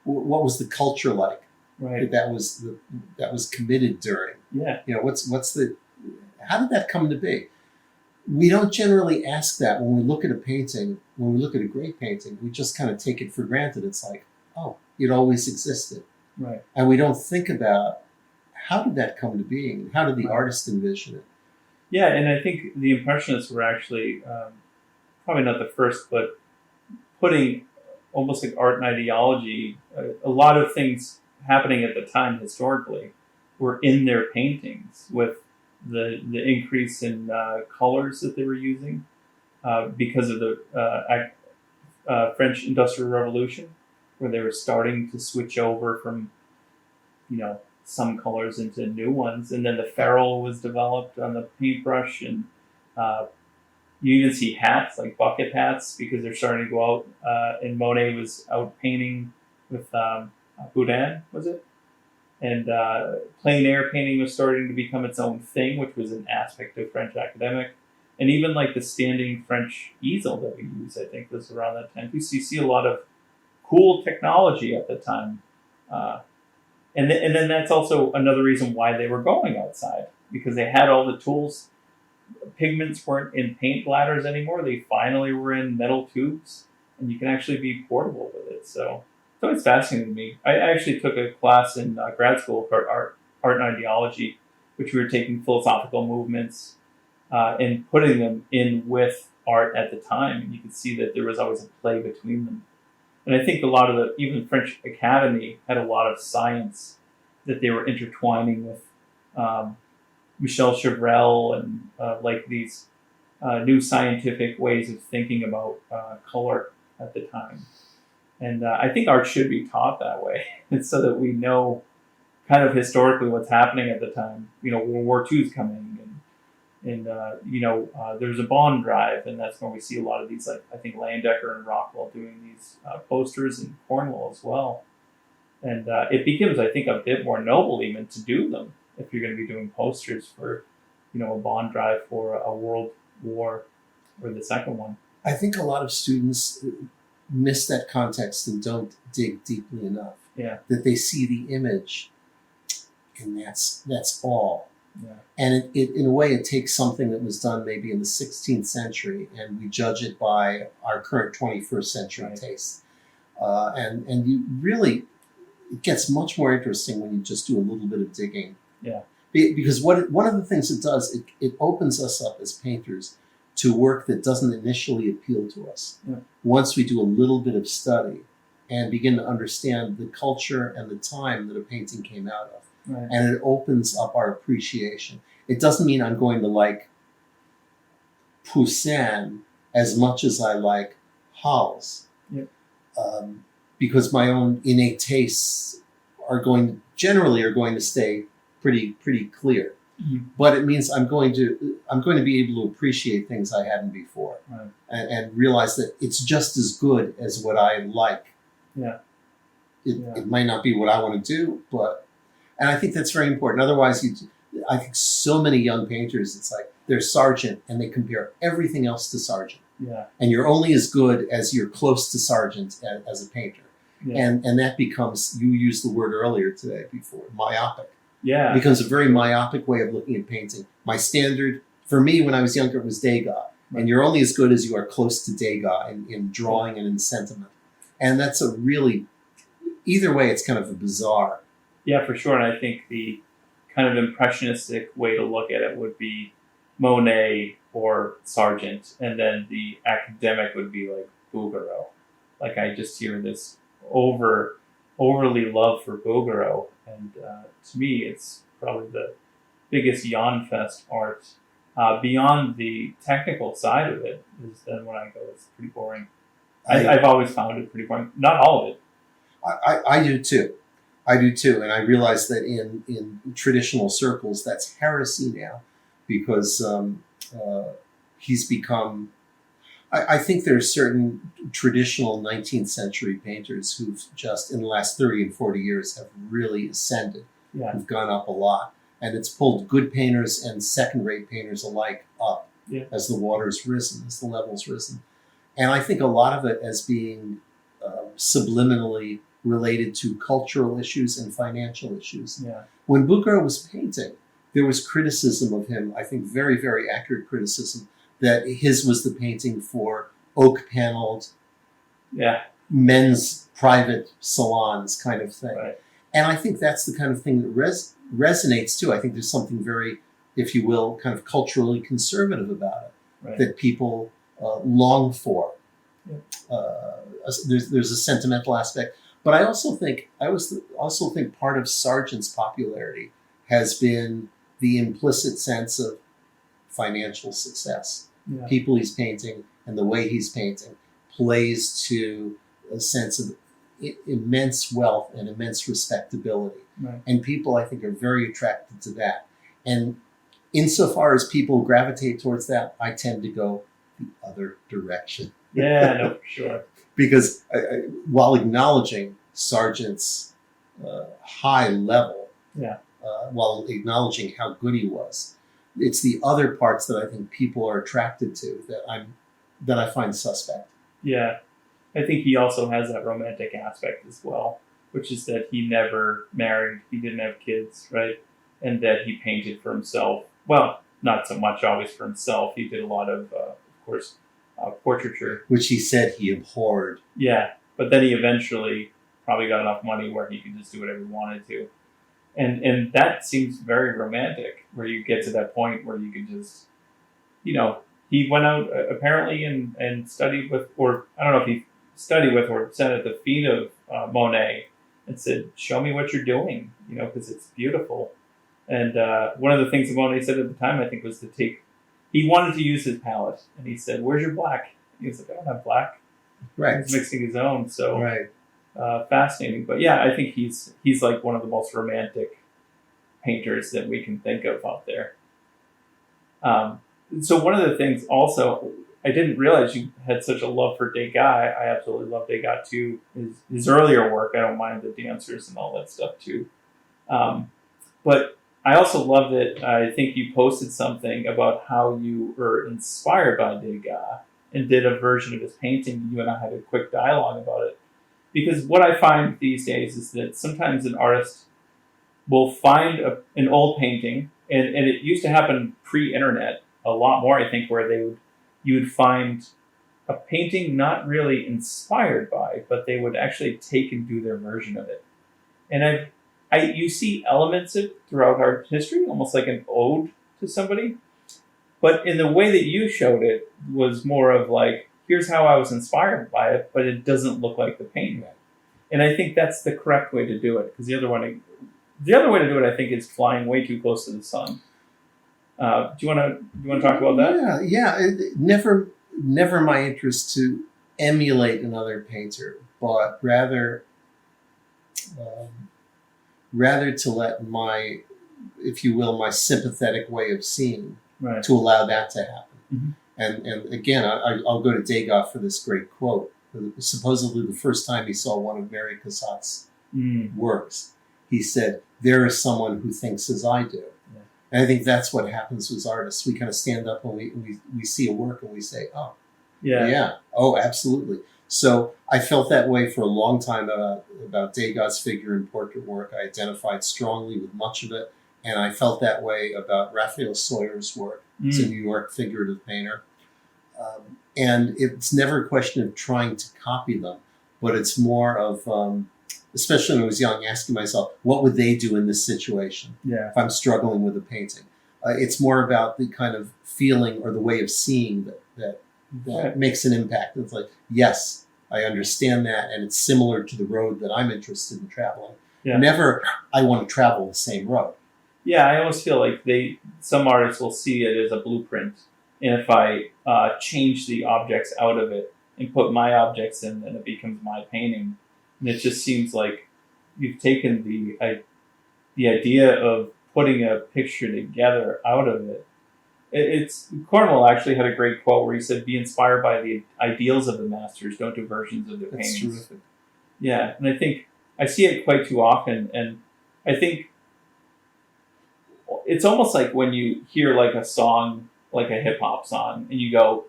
B: what was the culture like that was committed during.
A: Yeah.
B: How did that come to be? We don't generally ask that when we look at a painting. When we look at a great painting, we just kind of take it for granted. It's like, oh, it always existed.
A: Right.
B: And we don't think about how did that come to being? How did the artist envision it?
A: Yeah, and I think the Impressionists were actually probably not the first, but putting almost like art and ideology, a lot of things happening at the time historically were in their paintings with the increase in colors that they were using because of the French Industrial Revolution, where they were starting to switch over from, some colors into new ones, and then the ferrule was developed on the paintbrush, and you even see hats like bucket hats because they're starting to go out. And Monet was out painting with Boudin, was it? And plein air painting was starting to become its own thing, which was an aspect of French academic. And even like the standing French easel that we use, I think, was around that time. So you see a lot of cool technology at the time. And then that's also another reason why they were going outside, because they had all the tools. Pigments weren't in paint bladders anymore. They finally were in metal tubes, and you can actually be portable with it. So it's fascinating to me. I actually took a class in grad school for art and ideology, which we were taking philosophical movements and putting them in with art at the time. And you could see that there was always a play between them. And I think a lot of even French Academy had a lot of science that they were intertwining with Michel Chevrel and like these new scientific ways of thinking about color at the time. And I think art should be taught that way, so that we know kind of historically what's happening at the time. World War II is coming, and there's a bond drive, and that's when we see a lot of these, like I think Leyendecker and Rockwell doing these posters, and Cornwall as well. And it becomes, I think, a bit more noble even to do them if you're going to be doing posters for, a bond drive for a world war or the second one.
B: I think a lot of students miss that context and don't dig deeply enough.
A: Yeah.
B: That they see the image, and that's all.
A: Yeah.
B: And it in a way, it takes something that was done maybe in the 16th century, and we judge it by our current 21st century taste. And you really, it gets much more interesting when you just do a little bit of digging.
A: Yeah.
B: Because one of the things it does, it opens us up as painters to work that doesn't initially appeal to us.
A: Yeah.
B: Once we do a little bit of study and begin to understand the culture and the time that a painting came out of.
A: Right.
B: And it opens up our appreciation. It doesn't mean I'm going to like Poussin as much as I like Hals.
A: Yep.
B: Because my own innate tastes are going to stay pretty clear.
A: Mm-hmm.
B: But it means I'm going to be able to appreciate things I hadn't before,
A: Right.
B: and realize that it's just as good as what I like.
A: Yeah.
B: It might not be what I want to do, and I think that's very important. Otherwise, I think so many young painters, it's like they're Sargent and they compare everything else to Sargent.
A: Yeah.
B: And you're only as good as you're close to Sargent as a painter.
A: Yeah.
B: And that becomes, you used the word earlier today before, myopic.
A: Yeah.
B: It becomes a very myopic way of looking at painting. My standard, for me when I was younger, was Degas. Right. And you're only as good as you are close to Degas in drawing and in sentiment. And that's a really, either way, it's kind of a bizarre.
A: Yeah, for sure. And I think the kind of impressionistic way to look at it would be Monet or Sargent. And then the academic would be like Bouguereau. Like I just hear this overly love for Bouguereau. And to me, it's probably the biggest yawn fest art. Beyond the technical side of it is then when I go, it's pretty boring. I've always found it pretty boring. Not all of it.
B: I do too. And I realize that in traditional circles, that's heresy now, because he's become... I think there's certain traditional 19th century painters who've just, in the last 30 and 40 years, have really ascended.
A: Yeah.
B: Who've gone up a lot. And it's pulled good painters and second-rate painters alike up as the water's risen, as the level's risen. And I think a lot of it as being subliminally related to cultural issues and financial issues.
A: Yeah.
B: When Bouguereau was painting, there was criticism of him, I think very, very accurate criticism, that his was the painting for oak-paneled men's private salons kind of thing.
A: Right.
B: And I think that's the kind of thing that resonates too. I think there's something very, if you will, kind of culturally conservative about it,
A: Right.
B: that people long for.
A: Yep.
B: There's a sentimental aspect, but I also think part of Sargent's popularity has been the implicit sense of financial success.
A: Yeah.
B: People he's painting and the way he's painting plays to a sense of immense wealth and immense respectability.
A: Right.
B: And people, I think, are very attracted to that. And insofar as people gravitate towards that, I tend to go the other direction.
A: Yeah, no, for sure.
B: Because while acknowledging Sargent's high level,
A: Yeah.
B: while acknowledging how good he was, it's the other parts that I think people are attracted to that I find suspect.
A: Yeah. I think he also has that romantic aspect as well, which is that he never married, he didn't have kids, right? And that he painted for himself. Well, not so much always for himself. He did a lot of course, portraiture.
B: Which he said he abhorred.
A: Yeah, but then he eventually probably got enough money where he could just do whatever he wanted to. And that seems very romantic, where you get to that point where you could just, he went out apparently and studied with, or I don't know if he studied with or sat at the feet of Monet and said, show me what you're doing, because it's beautiful. And one of the things that Monet said at the time, I think, was he wanted to use his palette. And he said, where's your black? He was like, I don't have black.
B: Right.
A: He's mixing his own. So
B: right.
A: Fascinating. But yeah, I think he's like one of the most romantic painters that we can think of out there. So one of the things also, I didn't realize you had such a love for Degas. I absolutely love Degas too. His earlier work, I don't mind the dancers and all that stuff too. But I also love that I think you posted something about how you were inspired by Degas and did a version of his painting. You and I had a quick dialogue about it. Because what I find these days is that sometimes an artist will find an old painting, and it used to happen pre-internet a lot more, I think, where you would find a painting not really inspired by, but they would actually take and do their version of it. And you see elements of it throughout art history, almost like an ode to somebody. But in the way that you showed it was more of like, here's how I was inspired by it, but it doesn't look like the painting. And I think that's the correct way to do it, because the other way to do it, I think, is flying way too close to the sun. Do you want to talk about that?
B: Yeah. Never my interest to emulate another painter, but rather to let my, if you will, my sympathetic way of seeing,
A: right,
B: to allow that to happen.
A: Mm-hmm.
B: And again, I'll go to Degas for this great quote. Supposedly the first time he saw one of Mary Cassatt's works, he said, "There is someone who thinks as I do." Yeah. And I think that's what happens with artists. We kind of stand up and we see a work and we say, "Oh, yeah, oh, absolutely." So I felt that way for a long time about Degas' figure and portrait work. I identified strongly with much of it, and I felt that way about Raphael Sawyer's work. He's a New York figurative painter. And it's never a question of trying to copy them, but it's more of, especially when I was young, asking myself, what would they do in this situation if I'm struggling with a painting? It's more about the kind of feeling or the way of seeing that makes an impact. It's like, yes, I understand that, and it's similar to the road that I'm interested in traveling. Yeah. Never, I want to travel the same road.
A: Yeah, I almost feel like some artists will see it as a blueprint. And if I change the objects out of it and put my objects in, then it becomes my painting. And it just seems like you've taken the idea of putting a picture together out of it. Cornwell actually had a great quote where he said, "Be inspired by the ideals of the masters, don't do versions of their paintings."
B: That's terrific.
A: Yeah, and I think I see it quite too often, and I think it's almost like when you hear like a song, like a hip hop song, and you go,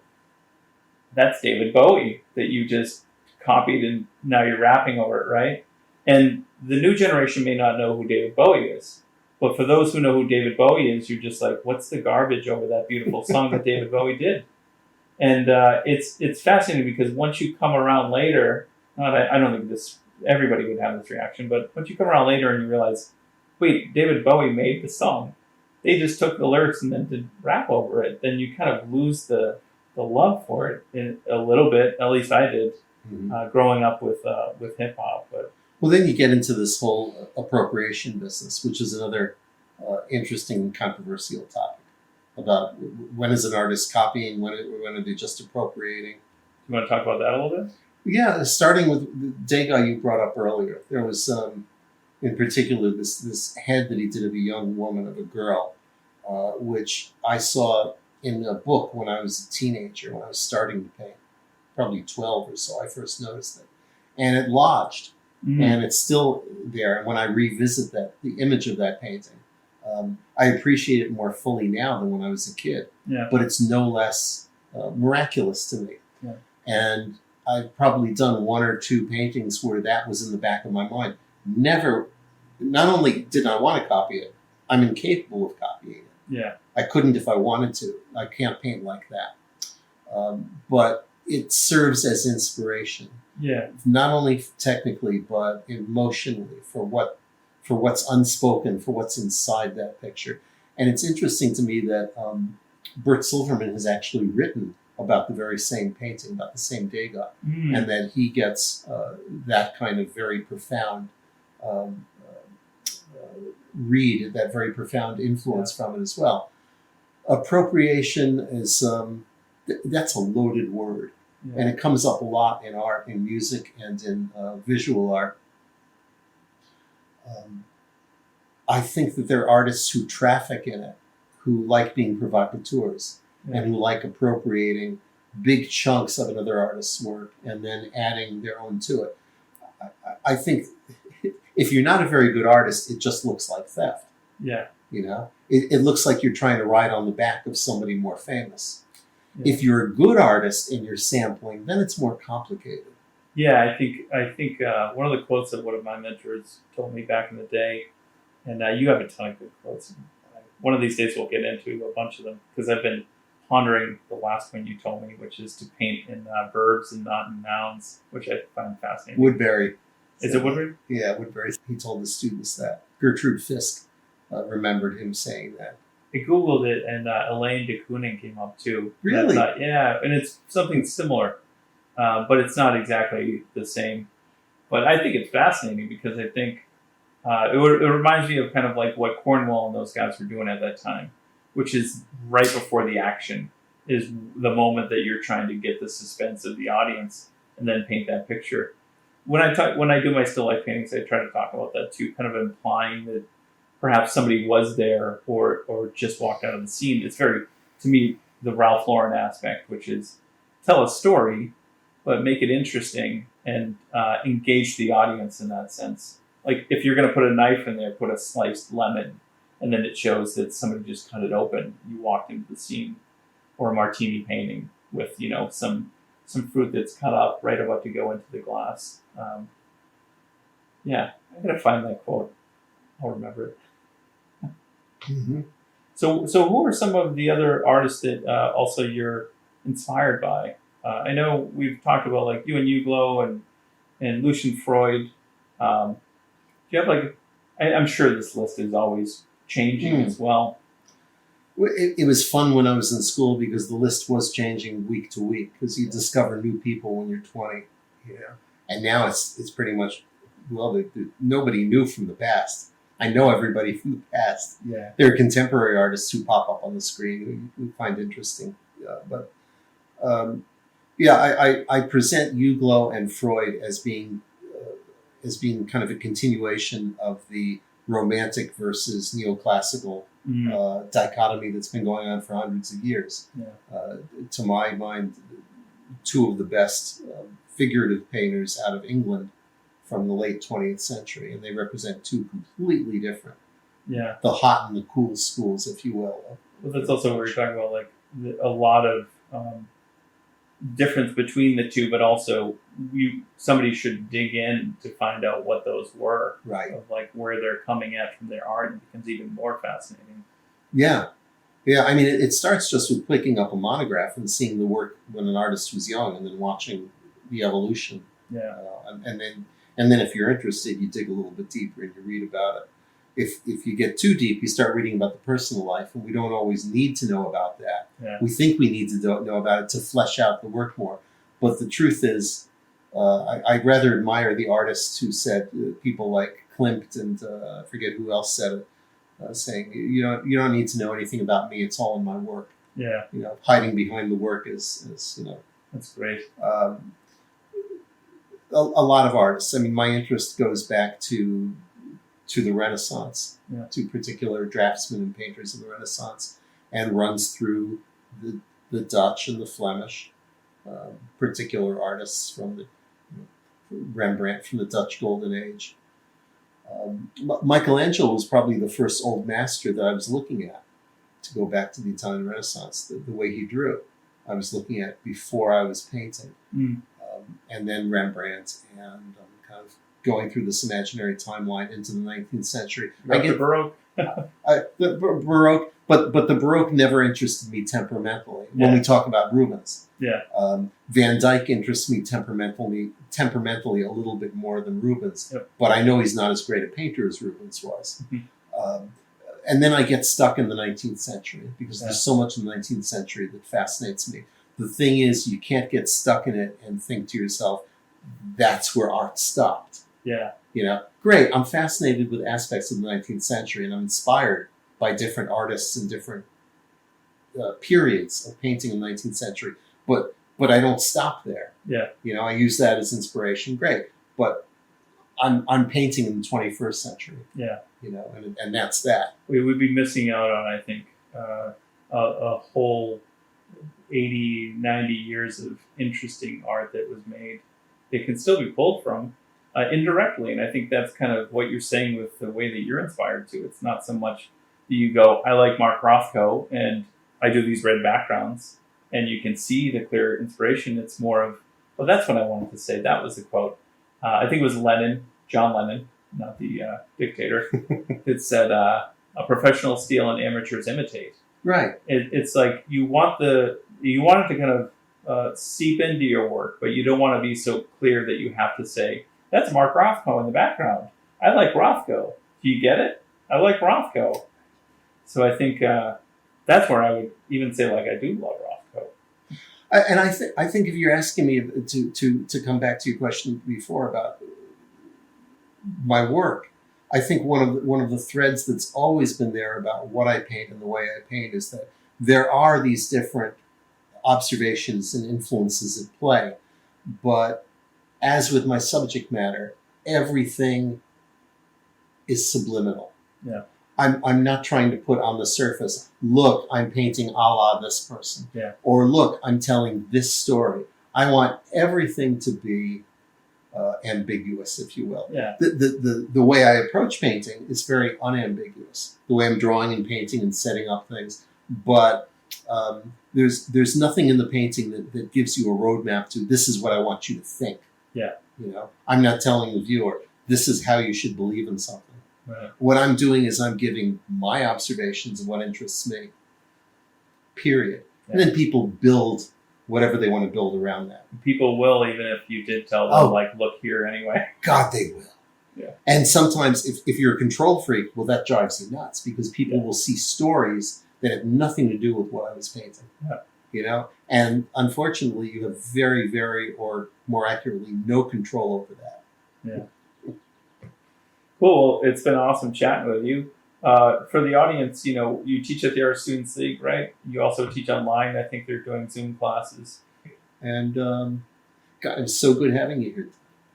A: "That's David Bowie," that you just copied and now you're rapping over it, right? And the new generation may not know who David Bowie is, but for those who know who David Bowie is, you're just like, what's the garbage over that beautiful song that David Bowie did? And it's fascinating because once you come around later, I don't think this everybody would have this reaction. But once you come around later and you realize, wait, David Bowie made the song. They just took the lyrics and then did rap over it. Then you kind of lose the love for it a little bit. At least I did, growing up with hip hop. But
B: well, then you get into this whole appropriation business, which is another interesting controversial topic about when is an artist copying, when are they just appropriating.
A: You want to talk about that a little bit?
B: Yeah, starting with the Degas you brought up earlier. There was, in particular, this head that he did of a young woman, of a girl, which I saw in a book when I was a teenager, when I was starting to paint, probably 12 or so. I first noticed it. And it lodged, and it's still there. And when I revisit the image of that painting, I appreciate it more fully now than when I was a kid.
A: Yeah.
B: But it's no less miraculous to me.
A: Yeah.
B: And I've probably done one or two paintings where that was in the back of my mind. Not only did I want to copy it, I'm incapable of copying it.
A: Yeah.
B: I couldn't if I wanted to. I can't paint like that. But it serves as inspiration.
A: Yeah.
B: Not only technically, but emotionally for what's unspoken, for what's inside that picture. And it's interesting to me that Bert Silverman has actually written about the very same painting, about the same Degas, and that he gets that kind of very profound read, that very profound influence from it as well. Appropriation is, that's a loaded word.
A: Yeah.
B: And it comes up a lot in art, in music, and in visual art. I think that there are artists who traffic in it, who like being provocateurs, and who like appropriating big chunks of another artist's work and then adding their own to it. I think if you're not a very good artist, it just looks like theft.
A: Yeah.
B: You know, it looks like you're trying to ride on the back of somebody more famous.
A: Yeah.
B: If you're a good artist and you're sampling, then it's more complicated.
A: Yeah, I think one of the quotes that one of my mentors told me back in the day, and you have a ton of good quotes. One of these days we'll get into a bunch of them because I've been pondering the last one you told me, which is to paint in verbs and not in nouns, which I find fascinating.
B: Woodbury.
A: Is it Woodbury?
B: Yeah, Woodbury. He told the students that. Gertrude Fisk remembered him saying that.
A: I Googled it, and Elaine de Kooning came up too.
B: Really?
A: Yeah, and it's something similar, but it's not exactly the same. But I think it's fascinating because I think it reminds me of kind of like what Cornwell and those guys were doing at that time, which is right before the action is the moment that you're trying to get the suspense of the audience and then paint that picture. When I do my still life paintings, I try to talk about that too, kind of implying that perhaps somebody was there or just walked out of the scene. It's very, to me, the Ralph Lauren aspect, which is tell a story, but make it interesting and engage the audience in that sense. Like if you're going to put a knife in there, put a sliced lemon, and then it shows that somebody just cut it open. You walked into the scene, or a martini painting with some fruit that's cut up right about to go into the glass. Yeah, I'm gonna find that quote. I'll remember it.
B: Mm-hmm.
A: So who are some of the other artists that also you're inspired by? I know we've talked about like you and Uglo and Lucian Freud. Do you have I'm sure this list is always changing as well.
B: It was fun when I was in school because the list was changing week to week because you discover new people when you're 20. And now it's pretty much, nobody new from the past. I know everybody from the past.
A: Yeah.
B: There are contemporary artists who pop up on the screen who find interesting. I present Uglo and Freud as being kind of a continuation of the romantic versus neoclassical dichotomy that's been going on for hundreds of years.
A: Yeah.
B: To my mind, two of the best figurative painters out of England from the late 20th century, and they represent two completely different, the hot and the cool schools, if you will.
A: Well, that's also what we're talking about, like a lot of difference between the two, but also somebody should dig in to find out what those were,
B: right?
A: Of like where they're coming at from their art, and it becomes even more fascinating.
B: Yeah. I mean, it starts just with picking up a monograph and seeing the work when an artist was young, and then watching the evolution.
A: Yeah.
B: And then if you're interested, you dig a little bit deeper and you read about it. If you get too deep, you start reading about the personal life, and we don't always need to know about that.
A: Yeah.
B: We think we need to know about it to flesh out the work more. But the truth is, I rather admire the artists who said, people like Klimt and I forget who else said it, saying, you don't need to know anything about me. It's all in my work.
A: Yeah.
B: Hiding behind the work is
A: That's great.
B: A lot of artists. I mean, my interest goes back to the Renaissance, to particular draftsmen and painters of the Renaissance, and runs through the Dutch and the Flemish, particular artists from the Rembrandt from the Dutch Golden Age. Michelangelo was probably the first old master that I was looking at, to go back to the Italian Renaissance, the way he drew. I was looking at before I was painting. And then Rembrandt, and kind of going through this imaginary timeline into the 19th century.
A: The Baroque.
B: The Baroque, but the Baroque never interested me temperamentally. When we talk about Rubens, Van Dyck interests me temperamentally a little bit more than Rubens. But I know he's not as great a painter as Rubens was. And then I get stuck in the 19th century because there's so much in the 19th century that fascinates me. The thing is, you can't get stuck in it and think to yourself, that's where art stopped. Great, I'm fascinated with aspects of the 19th century, and I'm inspired by different artists and different periods of painting in the 19th century. But I don't stop there. I use that as inspiration. Great, but I'm painting in the 21st century. And that's that.
A: We would be missing out on, I think, a whole 80, 90 years of interesting art that was made. It can still be pulled from indirectly, and I think that's kind of what you're saying with the way that you're inspired to. It's not so much that you go, I like Mark Rothko, and I do these red backgrounds, and you can see the clear inspiration. It's more of, well, that's what I wanted to say. That was the quote. I think it was John Lennon, not the dictator. It said, "A professional steal and amateurs imitate."
B: Right.
A: It's like you want it to kind of seep into your work, but you don't want to be so clear that you have to say, "That's Mark Rothko in the background. I like Rothko." Do you get it? I like Rothko. So I think that's where I would even say, like, I do love Rothko.
B: And I think if you're asking me to come back to your question before about my work, I think one of the threads that's always been there about what I paint and the way I paint is that there are these different observations and influences at play. But as with my subject matter, everything is subliminal. I'm not trying to put on the surface, look, I'm painting a la this person. Or look, I'm telling this story. I want everything to be ambiguous, if you will. The way I approach painting is very unambiguous. The way I'm drawing and painting and setting up things. But there's nothing in the painting that gives you a roadmap to, this is what I want you to think. I'm not telling the viewer, this is how you should believe in something. What I'm doing is I'm giving my observations of what interests me, period. And then people build whatever they want to build around that.
A: People will, even if you did tell them, like, look here anyway.
B: God, they will. And sometimes if you're a control freak, well, that drives you nuts because people will see stories that have nothing to do with what I was painting. And unfortunately, you have very, very, or more accurately, no control over that.
A: Cool. It's been awesome chatting with you. For the audience, you teach at the Art Students League, right? You also teach online. I think they're doing Zoom classes.
B: And God, it was so good having you here.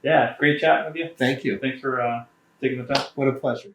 A: Yeah, great chatting with you.
B: Thank you.
A: Thanks for taking the time.
B: What a pleasure.